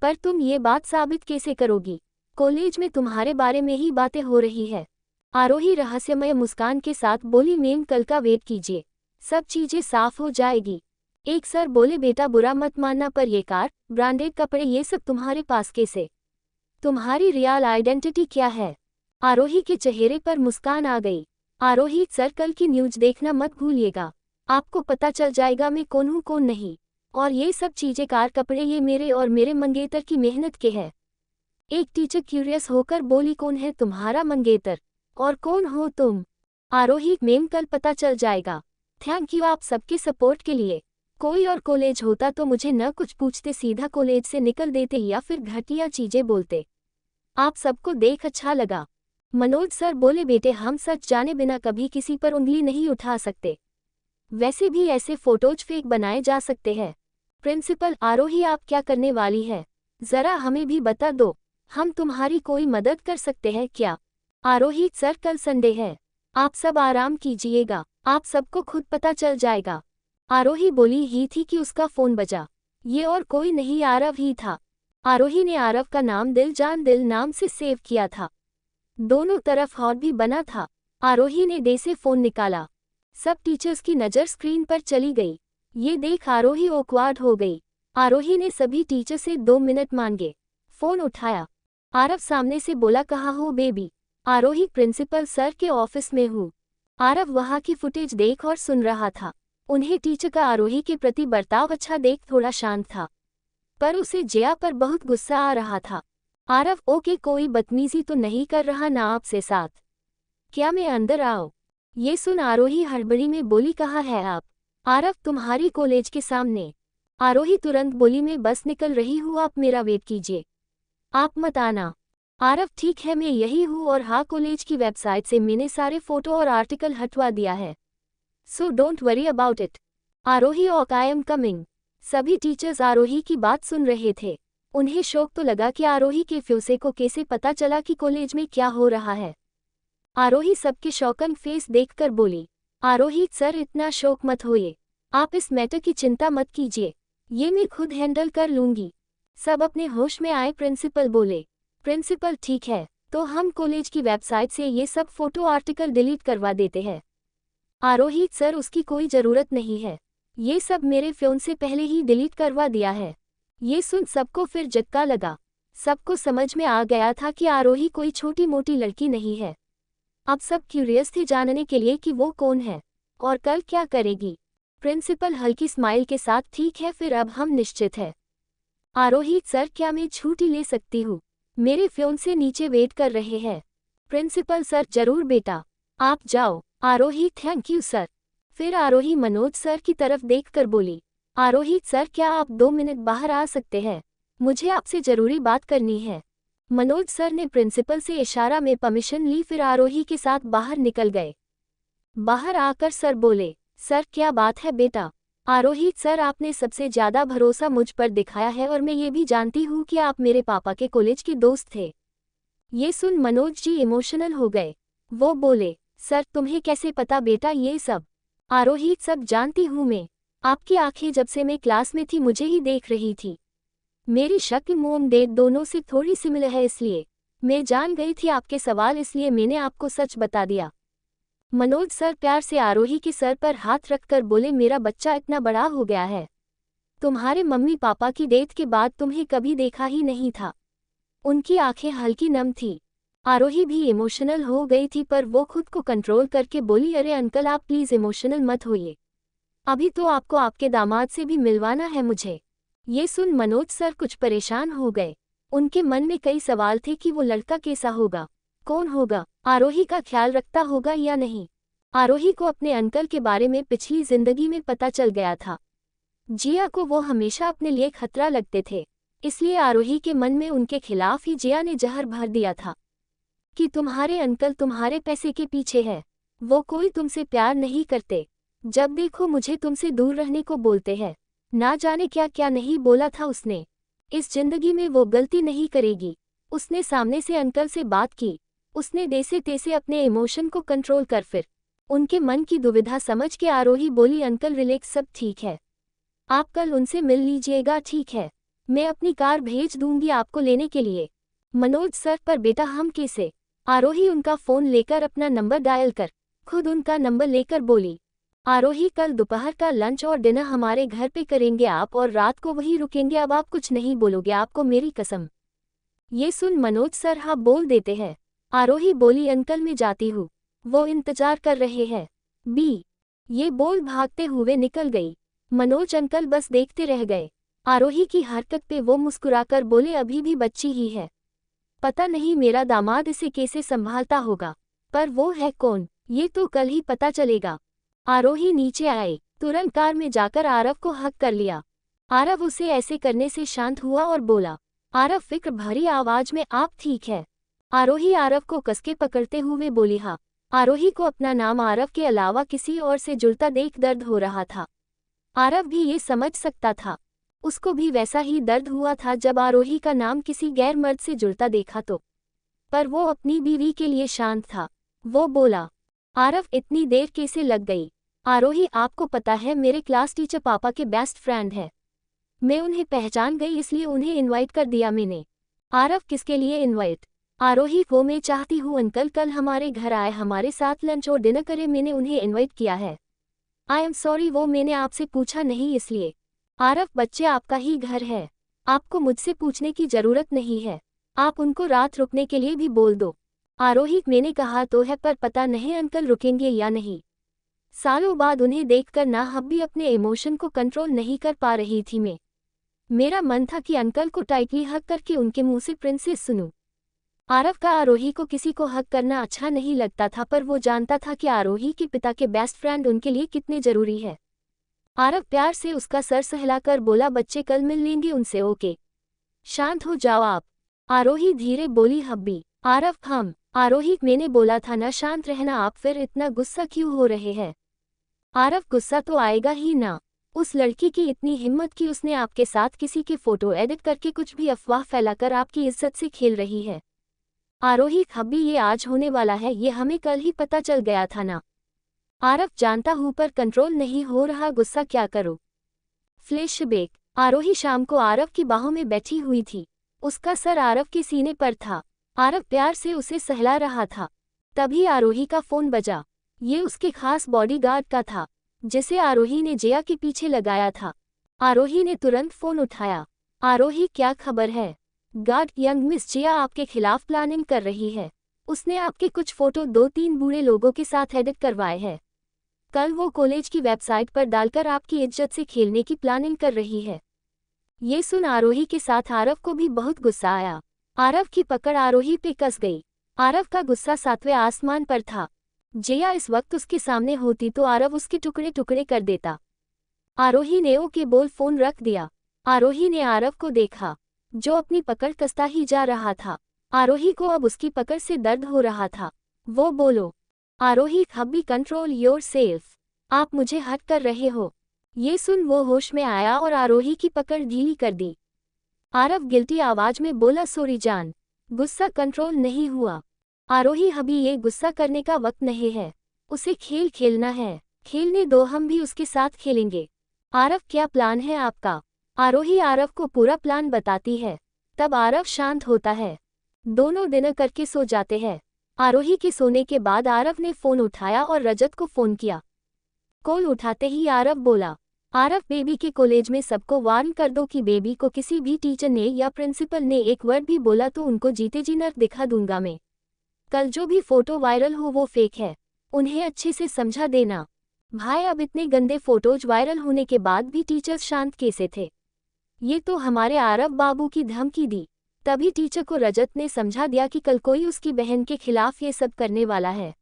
पर तुम ये बात साबित कैसे करोगी? कॉलेज में तुम्हारे बारे में ही बातें हो रही है। आरोही रहस्यमय मुस्कान के साथ बोली मैम कल का वेट कीजिए, सब चीजें साफ हो जाएगी। एक सर बोले बेटा बुरा मत मानना, पर ये कार, ब्रांडेड कपड़े ये सब तुम्हारे पास कैसे? तुम्हारी रियल आइडेंटिटी क्या है? आरोही के चेहरे पर मुस्कान आ गई। आरोही सर कल की न्यूज देखना मत भूलिएगा, आपको पता चल जाएगा मैं कौन हूँ कौन नहीं। और ये सब चीजें कार कपड़े ये मेरे और मेरे मंगेतर की मेहनत के है। एक टीचर क्यूरियस होकर बोली कौन है तुम्हारा मंगेतर और कौन हो तुम? आरोही मैम कल पता चल जाएगा। थैंक यू आप सबके सपोर्ट के लिए। कोई और कॉलेज होता तो मुझे न कुछ पूछते सीधा कॉलेज से निकल देते या फिर घटिया चीजें बोलते। आप सबको देख अच्छा लगा। मनोज सर बोले बेटे हम सच जाने बिना कभी किसी पर उंगली नहीं उठा सकते, वैसे भी ऐसे फोटोज फेक बनाए जा सकते हैं। प्रिंसिपल आरोही आप क्या करने वाली है, जरा हमें भी बता दो, हम तुम्हारी कोई मदद कर सकते हैं क्या? आरोही सर कल संडे है, आप सब आराम कीजिएगा, आप सबको खुद पता चल जाएगा। आरोही बोली ही थी कि उसका फोन बजा। ये और कोई नहीं आरव ही था। आरोही ने आरव का नाम दिल जान दिल नाम से सेव किया था। दोनों तरफ हॉट भी बना था। आरोही ने डे से फोन निकाला। सब टीचर्स की नज़र स्क्रीन पर चली गई। ये देख आरोही ऑकवर्ड हो गई। आरोही ने सभी टीचर से 2 मिनट मांगे। फोन उठाया। आरव सामने से बोला कहाँ हो बेबी? आरोही प्रिंसिपल सर के ऑफिस में हूँ। आरव वहाँ की फुटेज देख और सुन रहा था। उन्हें टीचर का आरोही के प्रति बर्ताव अच्छा देख थोड़ा शांत था, पर उसे जया पर बहुत गुस्सा आ रहा था। आरव ओके कोई बदतमीजी तो नहीं कर रहा ना आपसे साथ? क्या मैं अंदर आओ? ये सुन आरोही हड़बड़ी में बोली कहाँ है आप? आरव तुम्हारी कॉलेज के सामने। आरोही तुरंत बोली मैं बस निकल रही हूँ, आप मेरा वेट कीजिए, आप मत आना। आरव ठीक है मैं यही हूँ और हाँ कॉलेज की वेबसाइट से मैंने सारे फोटो और आर्टिकल हटवा दिया है, so don't worry about it. Aarohi okay I am coming. सभी टीचर्स आरोही की बात सुन रहे थे। उन्हें शौक तो लगा कि आरोही के फ्यूसे को कैसे पता चला कि कॉलेज में क्या हो रहा है। आरोही सबके शौकन फेस देखकर बोली, आरोही सर इतना शौक मत होइए, आप इस मैटर की चिंता मत कीजिए, ये मैं खुद हैंडल कर लूंगी। सब अपने होश में आए। प्रिंसिपल बोले, प्रिंसिपल ठीक है, तो हम कॉलेज की वेबसाइट से ये सब फोटो आर्टिकल डिलीट करवा देते हैं। आरोही सर उसकी कोई ज़रूरत नहीं है, ये सब मेरे फ़ोन से पहले ही डिलीट करवा दिया है। ये सुन सबको फिर झटका लगा। सबको समझ में आ गया था कि आरोही कोई छोटी मोटी लड़की नहीं है। अब सब क्यूरियस थे जानने के लिए कि वो कौन है और कल क्या करेगी। प्रिंसिपल हल्की स्माइल के साथ, ठीक है फिर अब हम निश्चित है। आरोही सर, क्या मैं छुट्टी ले सकती हूँ? मेरे फ़ोन से नीचे वेट कर रहे हैं। प्रिंसिपल सर, जरूर बेटा, आप जाओ। आरोही, थैंक यू सर। फिर आरोही मनोज सर की तरफ देखकर बोली, आरोही सर, क्या आप 2 मिनट बाहर आ सकते हैं? मुझे आपसे जरूरी बात करनी है। मनोज सर ने प्रिंसिपल से इशारा में परमिशन ली, फिर आरोही के साथ बाहर निकल गए। बाहर आकर सर बोले, सर क्या बात है बेटा? आरोही सर, आपने सबसे ज्यादा भरोसा मुझ पर दिखाया है और मैं ये भी जानती हूँ कि आप मेरे पापा के कॉलेज के दोस्त थे। ये सुन मनोज जी इमोशनल हो गए। वो बोले, सर तुम्हें कैसे पता बेटा ये सब? आरोही, सब जानती हूँ मैं। आपकी आंखें जब से मैं क्लास में थी मुझे ही देख रही थी। मेरी शक्ल मोम डेट दोनों से थोड़ी सिमिलर है, इसलिए मैं जान गई थी आपके सवाल, इसलिए मैंने आपको सच बता दिया। मनोज सर प्यार से आरोही के सर पर हाथ रखकर बोले, मेरा बच्चा इतना बड़ा हो गया है। तुम्हारे मम्मी पापा की डेथ के बाद तुम्हें कभी देखा ही नहीं था। उनकी आंखें हल्की नम थी। आरोही भी इमोशनल हो गई थी, पर वो खुद को कंट्रोल करके बोली, अरे अंकल आप प्लीज इमोशनल मत होइए, अभी तो आपको आपके दामाद से भी मिलवाना है मुझे। ये सुन मनोज सर कुछ परेशान हो गए। उनके मन में कई सवाल थे कि वो लड़का कैसा होगा, कौन होगा, आरोही का ख्याल रखता होगा या नहीं। आरोही को अपने अंकल के बारे में पिछली जिंदगी में पता चल गया था। जिया को वो हमेशा अपने लिए खतरा लगते थे, इसलिए आरोही के मन में उनके खिलाफ ही जिया ने जहर भर दिया था कि तुम्हारे अंकल तुम्हारे पैसे के पीछे है, वो कोई तुमसे प्यार नहीं करते, जब देखो मुझे तुमसे दूर रहने को बोलते हैं। ना जाने क्या क्या नहीं बोला था उसने। इस जिंदगी में वो गलती नहीं करेगी। उसने सामने से अंकल से बात की। उसने जैसे तैसे अपने इमोशन को कंट्रोल कर फिर उनके मन की दुविधा समझ के आरोही बोली, अंकल रिलैक्स, सब ठीक है, आप कल उनसे मिल लीजिएगा, ठीक है? मैं अपनी कार भेज दूंगी आपको लेने के लिए। मनोज सर, पर बेटा हम कैसे? आरोही उनका फ़ोन लेकर अपना नंबर डायल कर खुद उनका नंबर लेकर बोली, आरोही कल दोपहर का लंच और डिनर हमारे घर पे करेंगे आप, और रात को वहीं रुकेंगे, अब आप कुछ नहीं बोलोगे, आपको मेरी कसम। ये सुन मनोज सर हाँ बोल देते हैं। आरोही बोली, अंकल मैं जाती हूँ, वो इंतजार कर रहे हैं। बी ये बोल भागते हुए निकल गई। मनोज अंकल बस देखते रह गए। आरोही की हरकत पे वो मुस्कुराकर बोले, अभी भी बच्ची ही है, पता नहीं मेरा दामाद इसे कैसे संभालता होगा, पर वो है कौन ये तो कल ही पता चलेगा। आरोही नीचे आए, तुरंत कार में जाकर आरव को हक कर लिया। आरव उसे ऐसे करने से शांत हुआ और बोला, आरव फिक्र भरी आवाज में, आप ठीक है? आरोही आरव को कसके पकड़ते हुए बोली, हाँ। आरोही को अपना नाम आरव के अलावा किसी और से जुड़ता देख दर्द हो रहा था। आरव भी ये समझ सकता था, उसको भी वैसा ही दर्द हुआ था जब आरोही का नाम किसी गैर मर्द से जुड़ता देखा तो, पर वो अपनी बीवी के लिए शांत था। वो बोला, आरव इतनी देर कैसे लग गई? आरोही, आपको पता है मेरे क्लास टीचर पापा के बेस्ट फ्रेंड है, मैं उन्हें पहचान गई इसलिए उन्हें इनवाइट कर दिया मैंने। आरव, किसके लिए इनवाइट? आरोही, वो मैं चाहती हूँ अंकल कल हमारे घर आए, हमारे साथ लंच और डिनर करे, मैंने उन्हें इनवाइट किया है। आई एम सॉरी, वो मैंने आपसे पूछा नहीं इसलिए। आरव, बच्चे आपका ही घर है, आपको मुझसे पूछने की जरूरत नहीं है, आप उनको रात रुकने के लिए भी बोल दो। आरोही, मैंने कहा तो है पर पता नहीं अंकल रुकेंगे या नहीं। सालों बाद उन्हें देखकर ना अब भी अपने इमोशन को कंट्रोल नहीं कर पा रही थी मैं। मेरा मन था कि अंकल को टाइटली हक करके उनके मुंह से प्रिंसेस सुनूं। आरव का आरोही को किसी को हक करना अच्छा नहीं लगता था, पर वो जानता था कि आरोही के पिता के बेस्ट फ्रेंड उनके लिए कितने जरूरी है। आरव प्यार से उसका सर सहलाकर बोला, बच्चे कल मिल लेंगे उनसे, ओके? शांत हो जाओ आप। आरोही धीरे बोली, हब्बी। आरव, हम। आरोही, मैंने बोला था ना शांत रहना, आप फिर इतना गुस्सा क्यों हो रहे हैं? आरव, गुस्सा तो आएगा ही ना, उस लड़की की इतनी हिम्मत कि उसने आपके साथ किसी के फोटो एडिट करके कुछ भी अफवाह फैलाकर आपकी इज्जत से खेल रही है। आरोही, हब्बी ये आज होने वाला है, ये हमें कल ही पता चल गया था ना। आरव, जानता हूं पर कंट्रोल नहीं हो रहा, गुस्सा क्या करो। फ्लैशबैक। आरोही शाम को आरव की बाहों में बैठी हुई थी, उसका सर आरव के सीने पर था। आरव प्यार से उसे सहला रहा था, तभी आरोही का फोन बजा। ये उसके खास बॉडीगार्ड का था। जिसे आरोही ने जिया के पीछे लगाया था। आरोही ने तुरंत फोन उठाया। आरोही, क्या खबर है? गार्ड, यंग मिस जिया आपके खिलाफ प्लानिंग कर रही है। उसने आपके कुछ फोटो 2-3 बूढ़े लोगों के साथ एडिट करवाए हैं। कल वो कॉलेज की वेबसाइट पर डालकर आपकी इज्जत से खेलने की प्लानिंग कर रही है। ये सुन आरोही के साथ आरव को भी बहुत गुस्सा आया। आरव की पकड़ आरोही पे कस गई। आरव का गुस्सा 7वें आसमान पर था। जिया इस वक्त उसके सामने होती तो आरव उसके टुकड़े टुकड़े कर देता। आरोही ने ओके बोल फोन रख दिया। आरोही ने आरव को देखा, जो अपनी पकड़ कसता ही जा रहा था। आरोही को अब उसकी पकड़ से दर्द हो रहा था। वो बोलो, आरोही, हब्बी, कंट्रोल योर सेल्फ। आप मुझे हट कर रहे हो। ये सुन वो होश में आया और आरोही की पकड़ ढीली कर दी। आरव गिल्टी आवाज में बोला, सॉरी जान, गुस्सा कंट्रोल नहीं हुआ। आरोही, अभी ये गुस्सा करने का वक्त नहीं है। उसे खेल खेलना है। खेलने दो, हम भी उसके साथ खेलेंगे। आरव, क्या प्लान है आपका? आरोही आरव को पूरा प्लान बताती है। तब आरव शांत होता है। दोनों डिनर करके सो जाते हैं। आरोही के सोने के बाद आरव ने फोन उठाया और रजत को फोन किया। कॉल उठाते ही आरव बोला, आरव, बेबी के कॉलेज में सबको वार्न कर दो कि बेबी को किसी भी टीचर ने या प्रिंसिपल ने एक वर्ड भी बोला तो उनको जीते जी नर्क दिखा दूंगा मैं। कल जो भी फोटो वायरल हो वो फेक है, उन्हें अच्छे से समझा देना। भाई, अब इतने गंदे फोटोज वायरल होने के बाद भी टीचर्स शांत कैसे थे? ये तो हमारे आरव बाबू की धमकी दी। तभी टीचर को रजत ने समझा दिया कि कल कोई उसकी बहन के खिलाफ ये सब करने वाला है।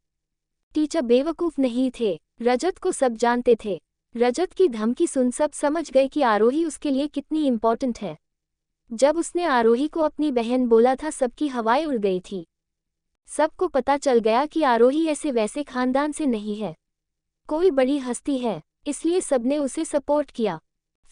टीचर बेवकूफ नहीं थे, रजत को सब जानते थे। रजत की धमकी सुन सब समझ गए कि आरोही उसके लिए कितनी इम्पोर्टेंट है। जब उसने आरोही को अपनी बहन बोला था, सबकी हवाएं उड़ गई थी। सबको पता चल गया कि आरोही ऐसे वैसे खानदान से नहीं है, कोई बड़ी हस्ती है, इसलिए सबने उसे सपोर्ट किया।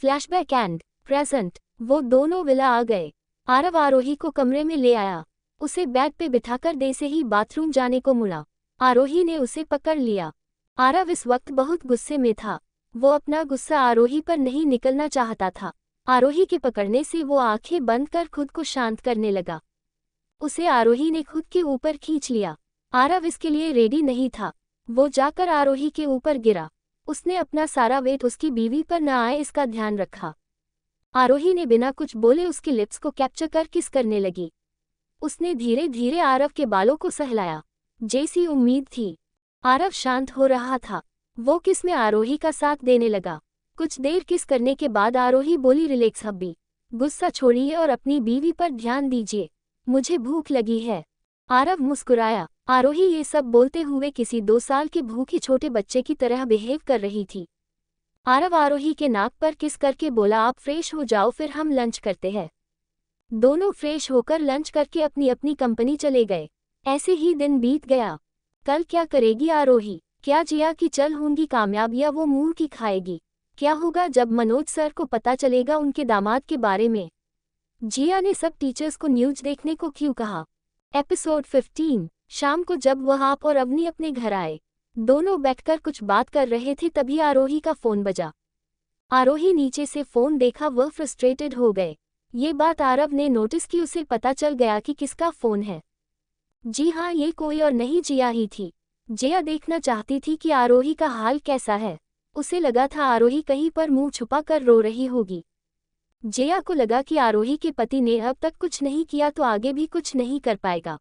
फ्लैशबैक एंड प्रेजेंट, वो दोनों विला आ गए। आरव आरोही को कमरे में ले आया। उसे बेड पे बिठाकर जैसे ही बाथरूम जाने को मुड़ा, आरोही ने उसे पकड़ लिया। आरव इस वक्त बहुत गुस्से में था। वो अपना गुस्सा आरोही पर नहीं निकलना चाहता था। आरोही के पकड़ने से वो आंखें बंद कर खुद को शांत करने लगा। उसे आरोही ने खुद के ऊपर खींच लिया। आरव इसके लिए रेडी नहीं था। वो जाकर आरोही के ऊपर गिरा। उसने अपना सारा वेट उसकी बीवी पर न आए इसका ध्यान रखा। आरोही ने बिना कुछ बोले उसकी लिप्स को कैप्चर कर किस करने लगी। उसने धीरे धीरे आरव के बालों को सहलाया, जैसी उम्मीद थी। आरव शांत हो रहा था। वो किस में आरोही का साथ देने लगा। कुछ देर किस करने के बाद आरोही बोली, रिलैक्स हब्बी, गुस्सा छोड़िए और अपनी बीवी पर ध्यान दीजिए, मुझे भूख लगी है। आरव मुस्कुराया। आरोही ये सब बोलते हुए किसी 2 साल के भूखे छोटे बच्चे की तरह बिहेव कर रही थी। आरव आरोही के नाक पर किस करके बोला, आप फ्रेश हो जाओ, फिर हम लंच करते हैं। दोनों फ्रेश होकर लंच करके अपनी अपनी कंपनी चले गए। ऐसे ही दिन बीत गया। कल क्या करेगी आरोही? क्या जिया की चल होंगी कामयाब या वो मुंह की खाएगी? क्या होगा जब मनोज सर को पता चलेगा उनके दामाद के बारे में? जिया ने सब टीचर्स को न्यूज देखने को क्यों कहा? एपिसोड 15। शाम को जब वह आप और अवनी अपने घर आए, दोनों बैठकर कुछ बात कर रहे थे, तभी आरोही का फोन बजा। आरोही नीचे से फोन देखा, वह फ्रस्ट्रेटेड हो गए। ये बात आरव ने नोटिस की। उसे पता चल गया कि किसका फोन है। जी हाँ, ये कोई और नहीं, जिया ही थी। जिया देखना चाहती थी कि आरोही का हाल कैसा है। उसे लगा था आरोही कहीं पर मुंह छुपा कर रो रही होगी। जिया को लगा कि आरोही के पति ने अब तक कुछ नहीं किया तो आगे भी कुछ नहीं कर पाएगा।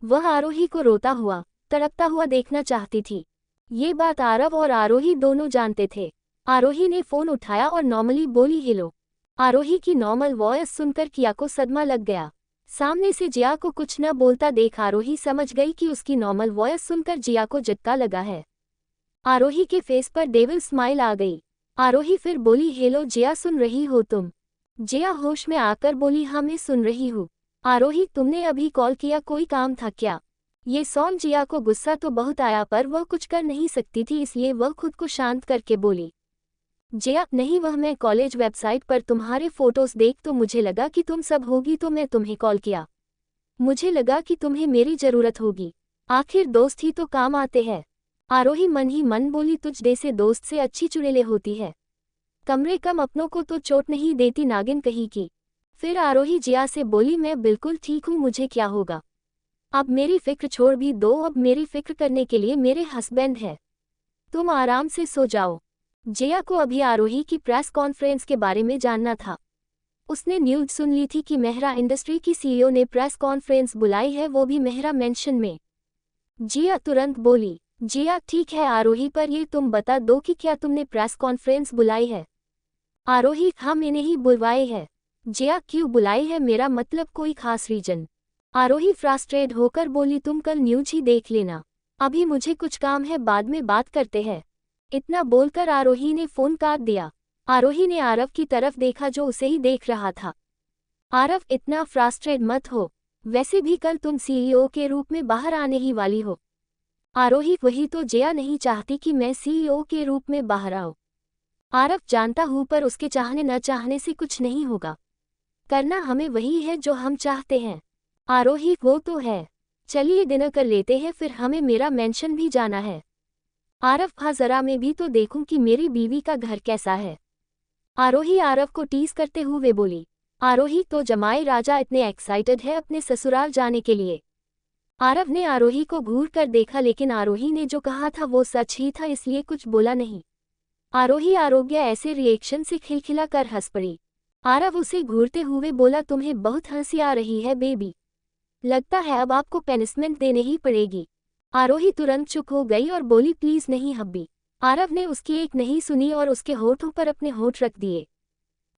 वह आरोही को रोता हुआ, तड़पता हुआ देखना चाहती थी। ये बात आरव और आरोही दोनों जानते थे। आरोही ने फोन उठाया और नॉर्मली बोली, हेलो। आरोही की नॉर्मल वॉइस सुनकर किया को सदमा लग गया। सामने से जिया को कुछ न बोलता देख आरोही समझ गई कि उसकी नॉर्मल वॉइस सुनकर जिया को झटका लगा है। आरोही के फेस पर डेविल स्माइल आ गई। आरोही फिर बोली, हेलो जिया, सुन रही हो तुम? जिया होश में आकर बोली, हाँ मैं सुन रही हूँ। आरोही, तुमने अभी कॉल किया, कोई काम था क्या? ये सॉन जिया को गुस्सा तो बहुत आया पर वह कुछ कर नहीं सकती थी, इसलिए वह खुद को शांत करके बोली, जिया नहीं, वह मैं कॉलेज वेबसाइट पर तुम्हारे फोटोज देख तो मुझे लगा कि तुम सब होगी तो मैं तुम्हें कॉल किया। मुझे लगा कि तुम्हें मेरी जरूरत होगी, आखिर दोस्त ही तो काम आते हैं। आरोही मन ही मन बोली, तुझ जैसे दोस्त से अच्छी चुड़ैलें होती है, कमरे कम अपनों को तो चोट नहीं देती नागिन कहीं की। फिर आरोही जिया से बोली, मैं बिल्कुल ठीक हूँ, मुझे क्या होगा? अब मेरी फिक्र छोड़ भी दो, अब मेरी फिक्र करने के लिए मेरे हस्बैंड है। तुम आराम से सो जाओ। जिया को अभी आरोही की प्रेस कॉन्फ्रेंस के बारे में जानना था। उसने न्यूज़ सुन ली थी कि मेहरा इंडस्ट्री की सीईओ ने प्रेस कॉन्फ्रेंस बुलाई है, वो भी मेहरा मेंशन में। जिया तुरंत बोली, जिया ठीक है आरोही, पर ये तुम बता दो कि क्या तुमने प्रेस कॉन्फ्रेंस बुलाई है। आरोही, हाँ मैंने ही बुलवाई है। जिया, क्यों बुलाई है, मेरा मतलब कोई खास रीजन। आरोही फ्रस्ट्रेट होकर बोली, तुम कल न्यूज़ ही देख लेना, अभी मुझे कुछ काम है, बाद में बात करते हैं। इतना बोलकर आरोही ने फोन काट दिया। आरोही ने आरव की तरफ देखा जो उसे ही देख रहा था। आरव, इतना फ्रस्ट्रेट मत हो, वैसे भी कल तुम सीईओ के रूप में बाहर आने ही वाली हो। आरोही, वही तो जिया नहीं चाहती कि मैं सीईओ के रूप में बाहर आऊं। आरव, जानता हूं, पर उसके चाहने न चाहने से कुछ नहीं होगा। करना हमें वही है जो हम चाहते हैं। आरोही, वो तो है, चलिए डिनर कर लेते हैं, फिर हमें मेरा मेंशन भी जाना है। आरव, हाँ जरा मैं भी तो देखूं कि मेरी बीवी का घर कैसा है। आरोही आरव को टीज करते हुए बोली। आरोही, तो जमाई राजा इतने एक्साइटेड है अपने ससुराल जाने के लिए। आरव ने आरोही को घूर कर देखा, लेकिन आरोही ने जो कहा था वो सच ही था, इसलिए कुछ बोला नहीं। आरोही आरोग्य ऐसे रिएक्शन से खिलखिला कर हंस पड़ी। आरव उसे घूरते हुए बोला, तुम्हें बहुत हंसी आ रही है बेबी, लगता है अब आपको पेनिशमेंट देने ही पड़ेगी। आरोही तुरंत चुप हो गई और बोली, प्लीज नहीं हब्बी। आरव ने उसकी एक नहीं सुनी और उसके होठों पर अपने होठ रख दिए।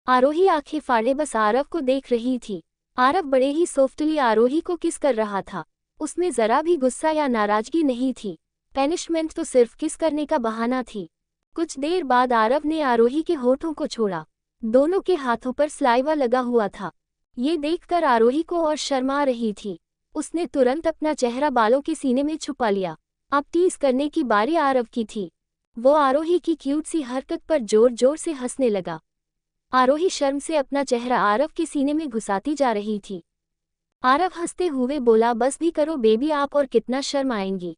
आरोही आंखें फाड़े बस आरव को देख रही थी। आरव बड़े ही सॉफ्टली आरोही को किस कर रहा था, उसमें जरा भी गुस्सा या नाराजगी नहीं थी। पेनिशमेंट तो सिर्फ किस करने का बहाना थी। कुछ देर बाद आरव ने आरोही के होठों को छोड़ा। दोनों के हाथों पर सलाइवा लगा हुआ था। ये देखकर आरोही को और शर्मा रही थी। उसने तुरंत अपना चेहरा बालों के सीने में छुपा लिया। अब टीज करने की बारी आरव की थी। वो आरोही की क्यूट सी हरकत पर जोर जोर से हंसने लगा। आरोही शर्म से अपना चेहरा आरव के सीने में घुसाती जा रही थी। आरव हंसते हुए बोला, बस भी करो बेबी, आप और कितना शर्म आएंगी।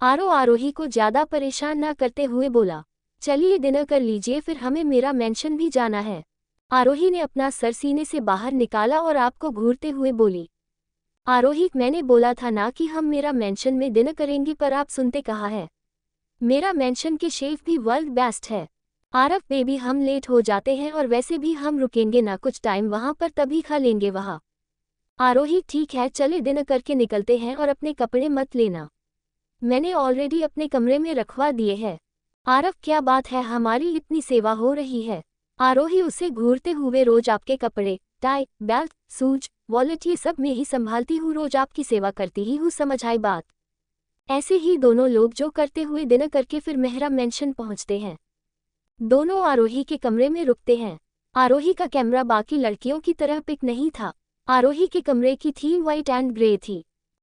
आरव आरोही को ज्यादा परेशान न करते हुए बोला, चलिए डिनर कर लीजिए, फिर हमें मेरा मेंशन भी जाना है। आरोही ने अपना सर सीने से बाहर निकाला और आपको घूरते हुए बोली, आरोही, मैंने बोला था ना कि हम मेरा मेंशन में डिनर करेंगे, पर आप सुनते कहाँ है। मेरा मेंशन के शेफ भी वर्ल्ड बेस्ट है। आरव बेबी, हम लेट हो जाते हैं और वैसे भी हम रुकेंगे ना कुछ टाइम वहाँ पर, तभी खा लेंगे वहाँ। आरोही, ठीक है, चले डिनर करके निकलते हैं और अपने कपड़े मत लेना, मैंने ऑलरेडी अपने कमरे में रखवा दिए हैं। आरव, क्या बात है, हमारी इतनी सेवा हो रही है। आरोही उसे घूरते हुए, रोज आपके कपड़े, टाई, बेल्ट, सूज, वॉलेट ये सब मैं ही संभालती हूँ, रोज आपकी सेवा करती ही हूँ, समझ आई बात। ऐसे ही दोनों लोग जो करते हुए डिनर करके फिर मेहरा मेंशन पहुंचते हैं। दोनों आरोही के कमरे में रुकते हैं। आरोही का कैमरा बाकी लड़कियों की तरह पिक नहीं था। आरोही के कमरे की थीम व्हाइट एंड ग्रे थी।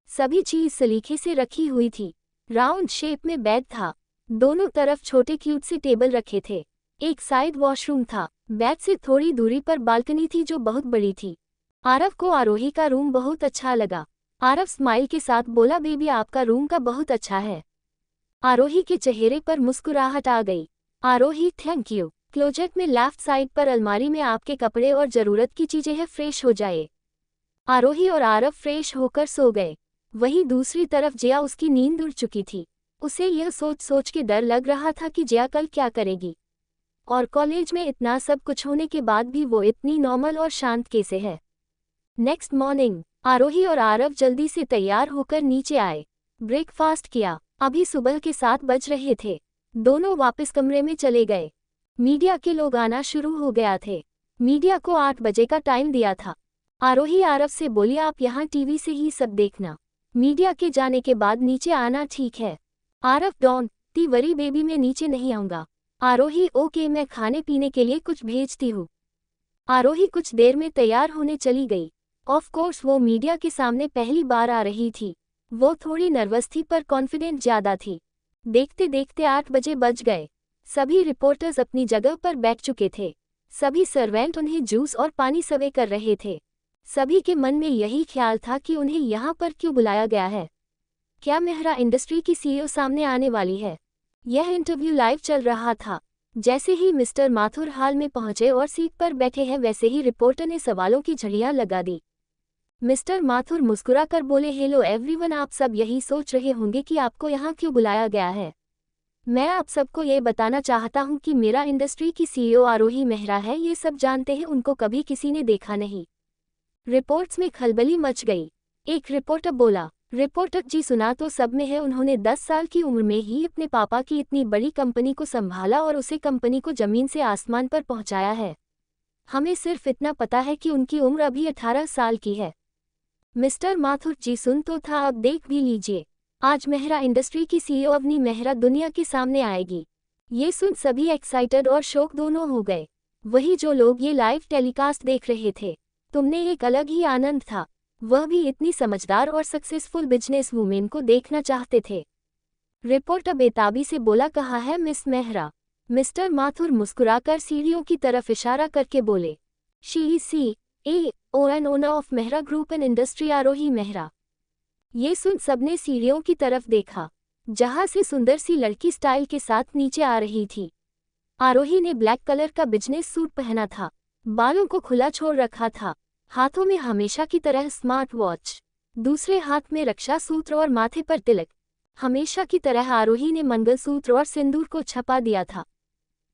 सभी चीज सलीके से रखी हुई थी। राउंड शेप में बेड था। दोनों तरफ छोटे क्यूट से टेबल रखे थे। एक साइड वॉशरूम था। बेड से थोड़ी दूरी पर बालकनी थी जो बहुत बड़ी थी। आरव को आरोही का रूम बहुत अच्छा लगा। आरव स्माइल के साथ बोला, बेबी आपका रूम का बहुत अच्छा है। आरोही के चेहरे पर मुस्कुराहट आ गई। आरोही, थैंक यू। क्लोजेट में लेफ्ट साइड पर अलमारी में आपके कपड़े और जरूरत की चीजें हैं, फ्रेश हो जाए। आरोही और आरव फ्रेश होकर सो गए। वहीं दूसरी तरफ जिया, उसकी नींद उड़ चुकी थी। उसे यह सोच सोच के डर लग रहा था कि जिया कल क्या करेगी, और कॉलेज में इतना सब कुछ होने के बाद भी वो इतनी नॉर्मल और शांत कैसे है। नेक्स्ट मॉर्निंग आरोही और आरव जल्दी से तैयार होकर नीचे आए। ब्रेकफास्ट किया। अभी सुबह के 7 बज रहे थे। दोनों वापस कमरे में चले गए। मीडिया के लोग आना शुरू हो गया थे। मीडिया को 8 बजे का टाइम दिया था। आरोही आरव से बोली, आप यहाँ टीवी से ही सब देखना, मीडिया के जाने के बाद नीचे आना, ठीक है। Aarav, don't T worry baby, मैं नीचे नहीं आऊंगा। आरोही, ओके, मैं खाने पीने के लिए कुछ भेजती हूँ। आरोही कुछ देर में तैयार होने चली गई। ऑफ कोर्स वो मीडिया के सामने पहली बार आ रही थी। वो थोड़ी नर्वस थी पर कॉन्फिडेंट ज्यादा थी। देखते देखते 8 बजे बज गए। सभी रिपोर्टर्स अपनी जगह पर बैठ चुके थे। सभी सर्वेंट उन्हें जूस और पानी सर्वे कर रहे थे। सभी के मन में यही ख्याल था कि उन्हें यहाँ पर क्यों बुलाया गया है। क्या मेहरा इंडस्ट्री की सीईओ सामने आने वाली है? यह इंटरव्यू लाइव चल रहा था। जैसे ही मिस्टर माथुर हाल में पहुंचे और सीट पर बैठे हैं, वैसे ही रिपोर्टर ने सवालों की झड़ियां लगा दी। मिस्टर माथुर मुस्कुराकर बोले, हेलो एवरीवन, आप सब यही सोच रहे होंगे कि आपको यहाँ क्यों बुलाया गया है। मैं आप सबको ये बताना चाहता हूँ कि मेरा इंडस्ट्री की सीईओ आरोही मेहरा है, ये सब जानते हैं, उनको कभी किसी ने देखा नहीं। रिपोर्ट्स में खलबली मच गई। एक रिपोर्टर बोला, रिपोर्टर जी सुना तो सब में है, उन्होंने 10 साल की उम्र में ही अपने पापा की इतनी बड़ी कंपनी को संभाला और उसे कंपनी को जमीन से आसमान पर पहुंचाया है। हमें सिर्फ इतना पता है कि उनकी उम्र अभी 18 साल की है। मिस्टर माथुर जी सुन तो था, अब देख भी लीजिए, आज मेहरा इंडस्ट्री की सीईओ अवनी मेहरा दुनिया के सामने आएगी। ये सुन सभी एक्साइटेड और शौक दोनों हो गए। वही जो लोग ये लाइव टेलीकास्ट देख रहे थे, तुमने एक अलग ही आनंद था, वह भी इतनी समझदार और सक्सेसफुल बिजनेस वूमेन को देखना चाहते थे। रिपोर्टर बेताबी से बोला, कहा है मिस मेहरा। मिस्टर माथुर मुस्कुराकर सीढ़ियों की तरफ इशारा करके बोले, she is CEO and owner of Mehra group and industry, Aarohi Mehra. ये सुन सबने सीढ़ियों की तरफ देखा, जहां से सुंदर सी लड़की स्टाइल के साथ नीचे आ रही थी। आरोही ने ब्लैक कलर का बिजनेस सूट पहना था, बालों को खुला छोड़ रखा था, हाथों में हमेशा की तरह स्मार्ट वॉच, दूसरे हाथ में रक्षा सूत्र और माथे पर तिलक। हमेशा की तरह आरोही ने मंगलसूत्र और सिंदूर को छपा दिया था।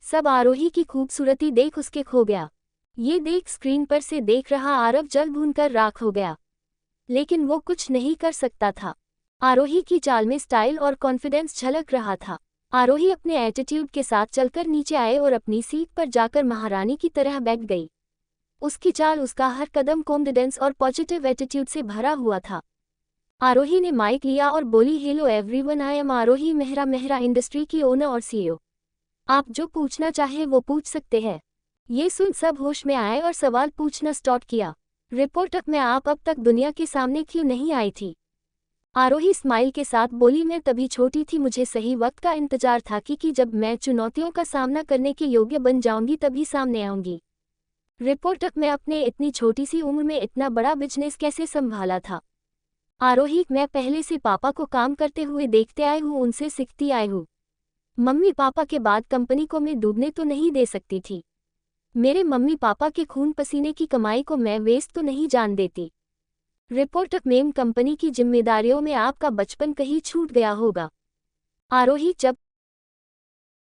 सब आरोही की खूबसूरती देख उसके खो गया। ये देख स्क्रीन पर से देख रहा आरव जल भूनकर राख हो गया, लेकिन वो कुछ नहीं कर सकता था। आरोही की चाल में स्टाइल और कॉन्फिडेंस झलक रहा था। आरोही अपने एटीट्यूड के साथ चलकर नीचे आए और अपनी सीट पर जाकर महारानी की तरह बैठ गई। उसकी चाल, उसका हर कदम कॉन्फिडेंस और पॉजिटिव एटीट्यूड से भरा हुआ था। आरोही ने माइक लिया और बोली, hello everyone, I am Aarohi Mehra, Mehra industry की ओनर और सीईओ। आप जो पूछना चाहे वो पूछ सकते हैं। ये सुन सब होश में आए और सवाल पूछना स्टार्ट किया। रिपोर्टर, मैं आप अब तक दुनिया के सामने क्यों नहीं आई थी? आरोही स्माइल के साथ बोली, मैं तभी छोटी थी, मुझे सही वक्त का इंतजार था कि जब मैं चुनौतियों का सामना करने के योग्य बन जाऊंगी तभी सामने आऊंगी। रिपोर्टर, मैं अपने इतनी छोटी सी उम्र में इतना बड़ा बिजनेस कैसे संभाला था? आरोही, मैं पहले से पापा को काम करते हुए देखते आई हूँ, उनसे सीखती आई हूँ। मम्मी पापा के बाद कंपनी को मैं डूबने तो नहीं दे सकती थी। मेरे मम्मी पापा के खून पसीने की कमाई को मैं वेस्ट तो नहीं जान देती। रिपोर्टर, मेम कंपनी की जिम्मेदारियों में आपका बचपन कहीं छूट गया होगा। आरोही, जब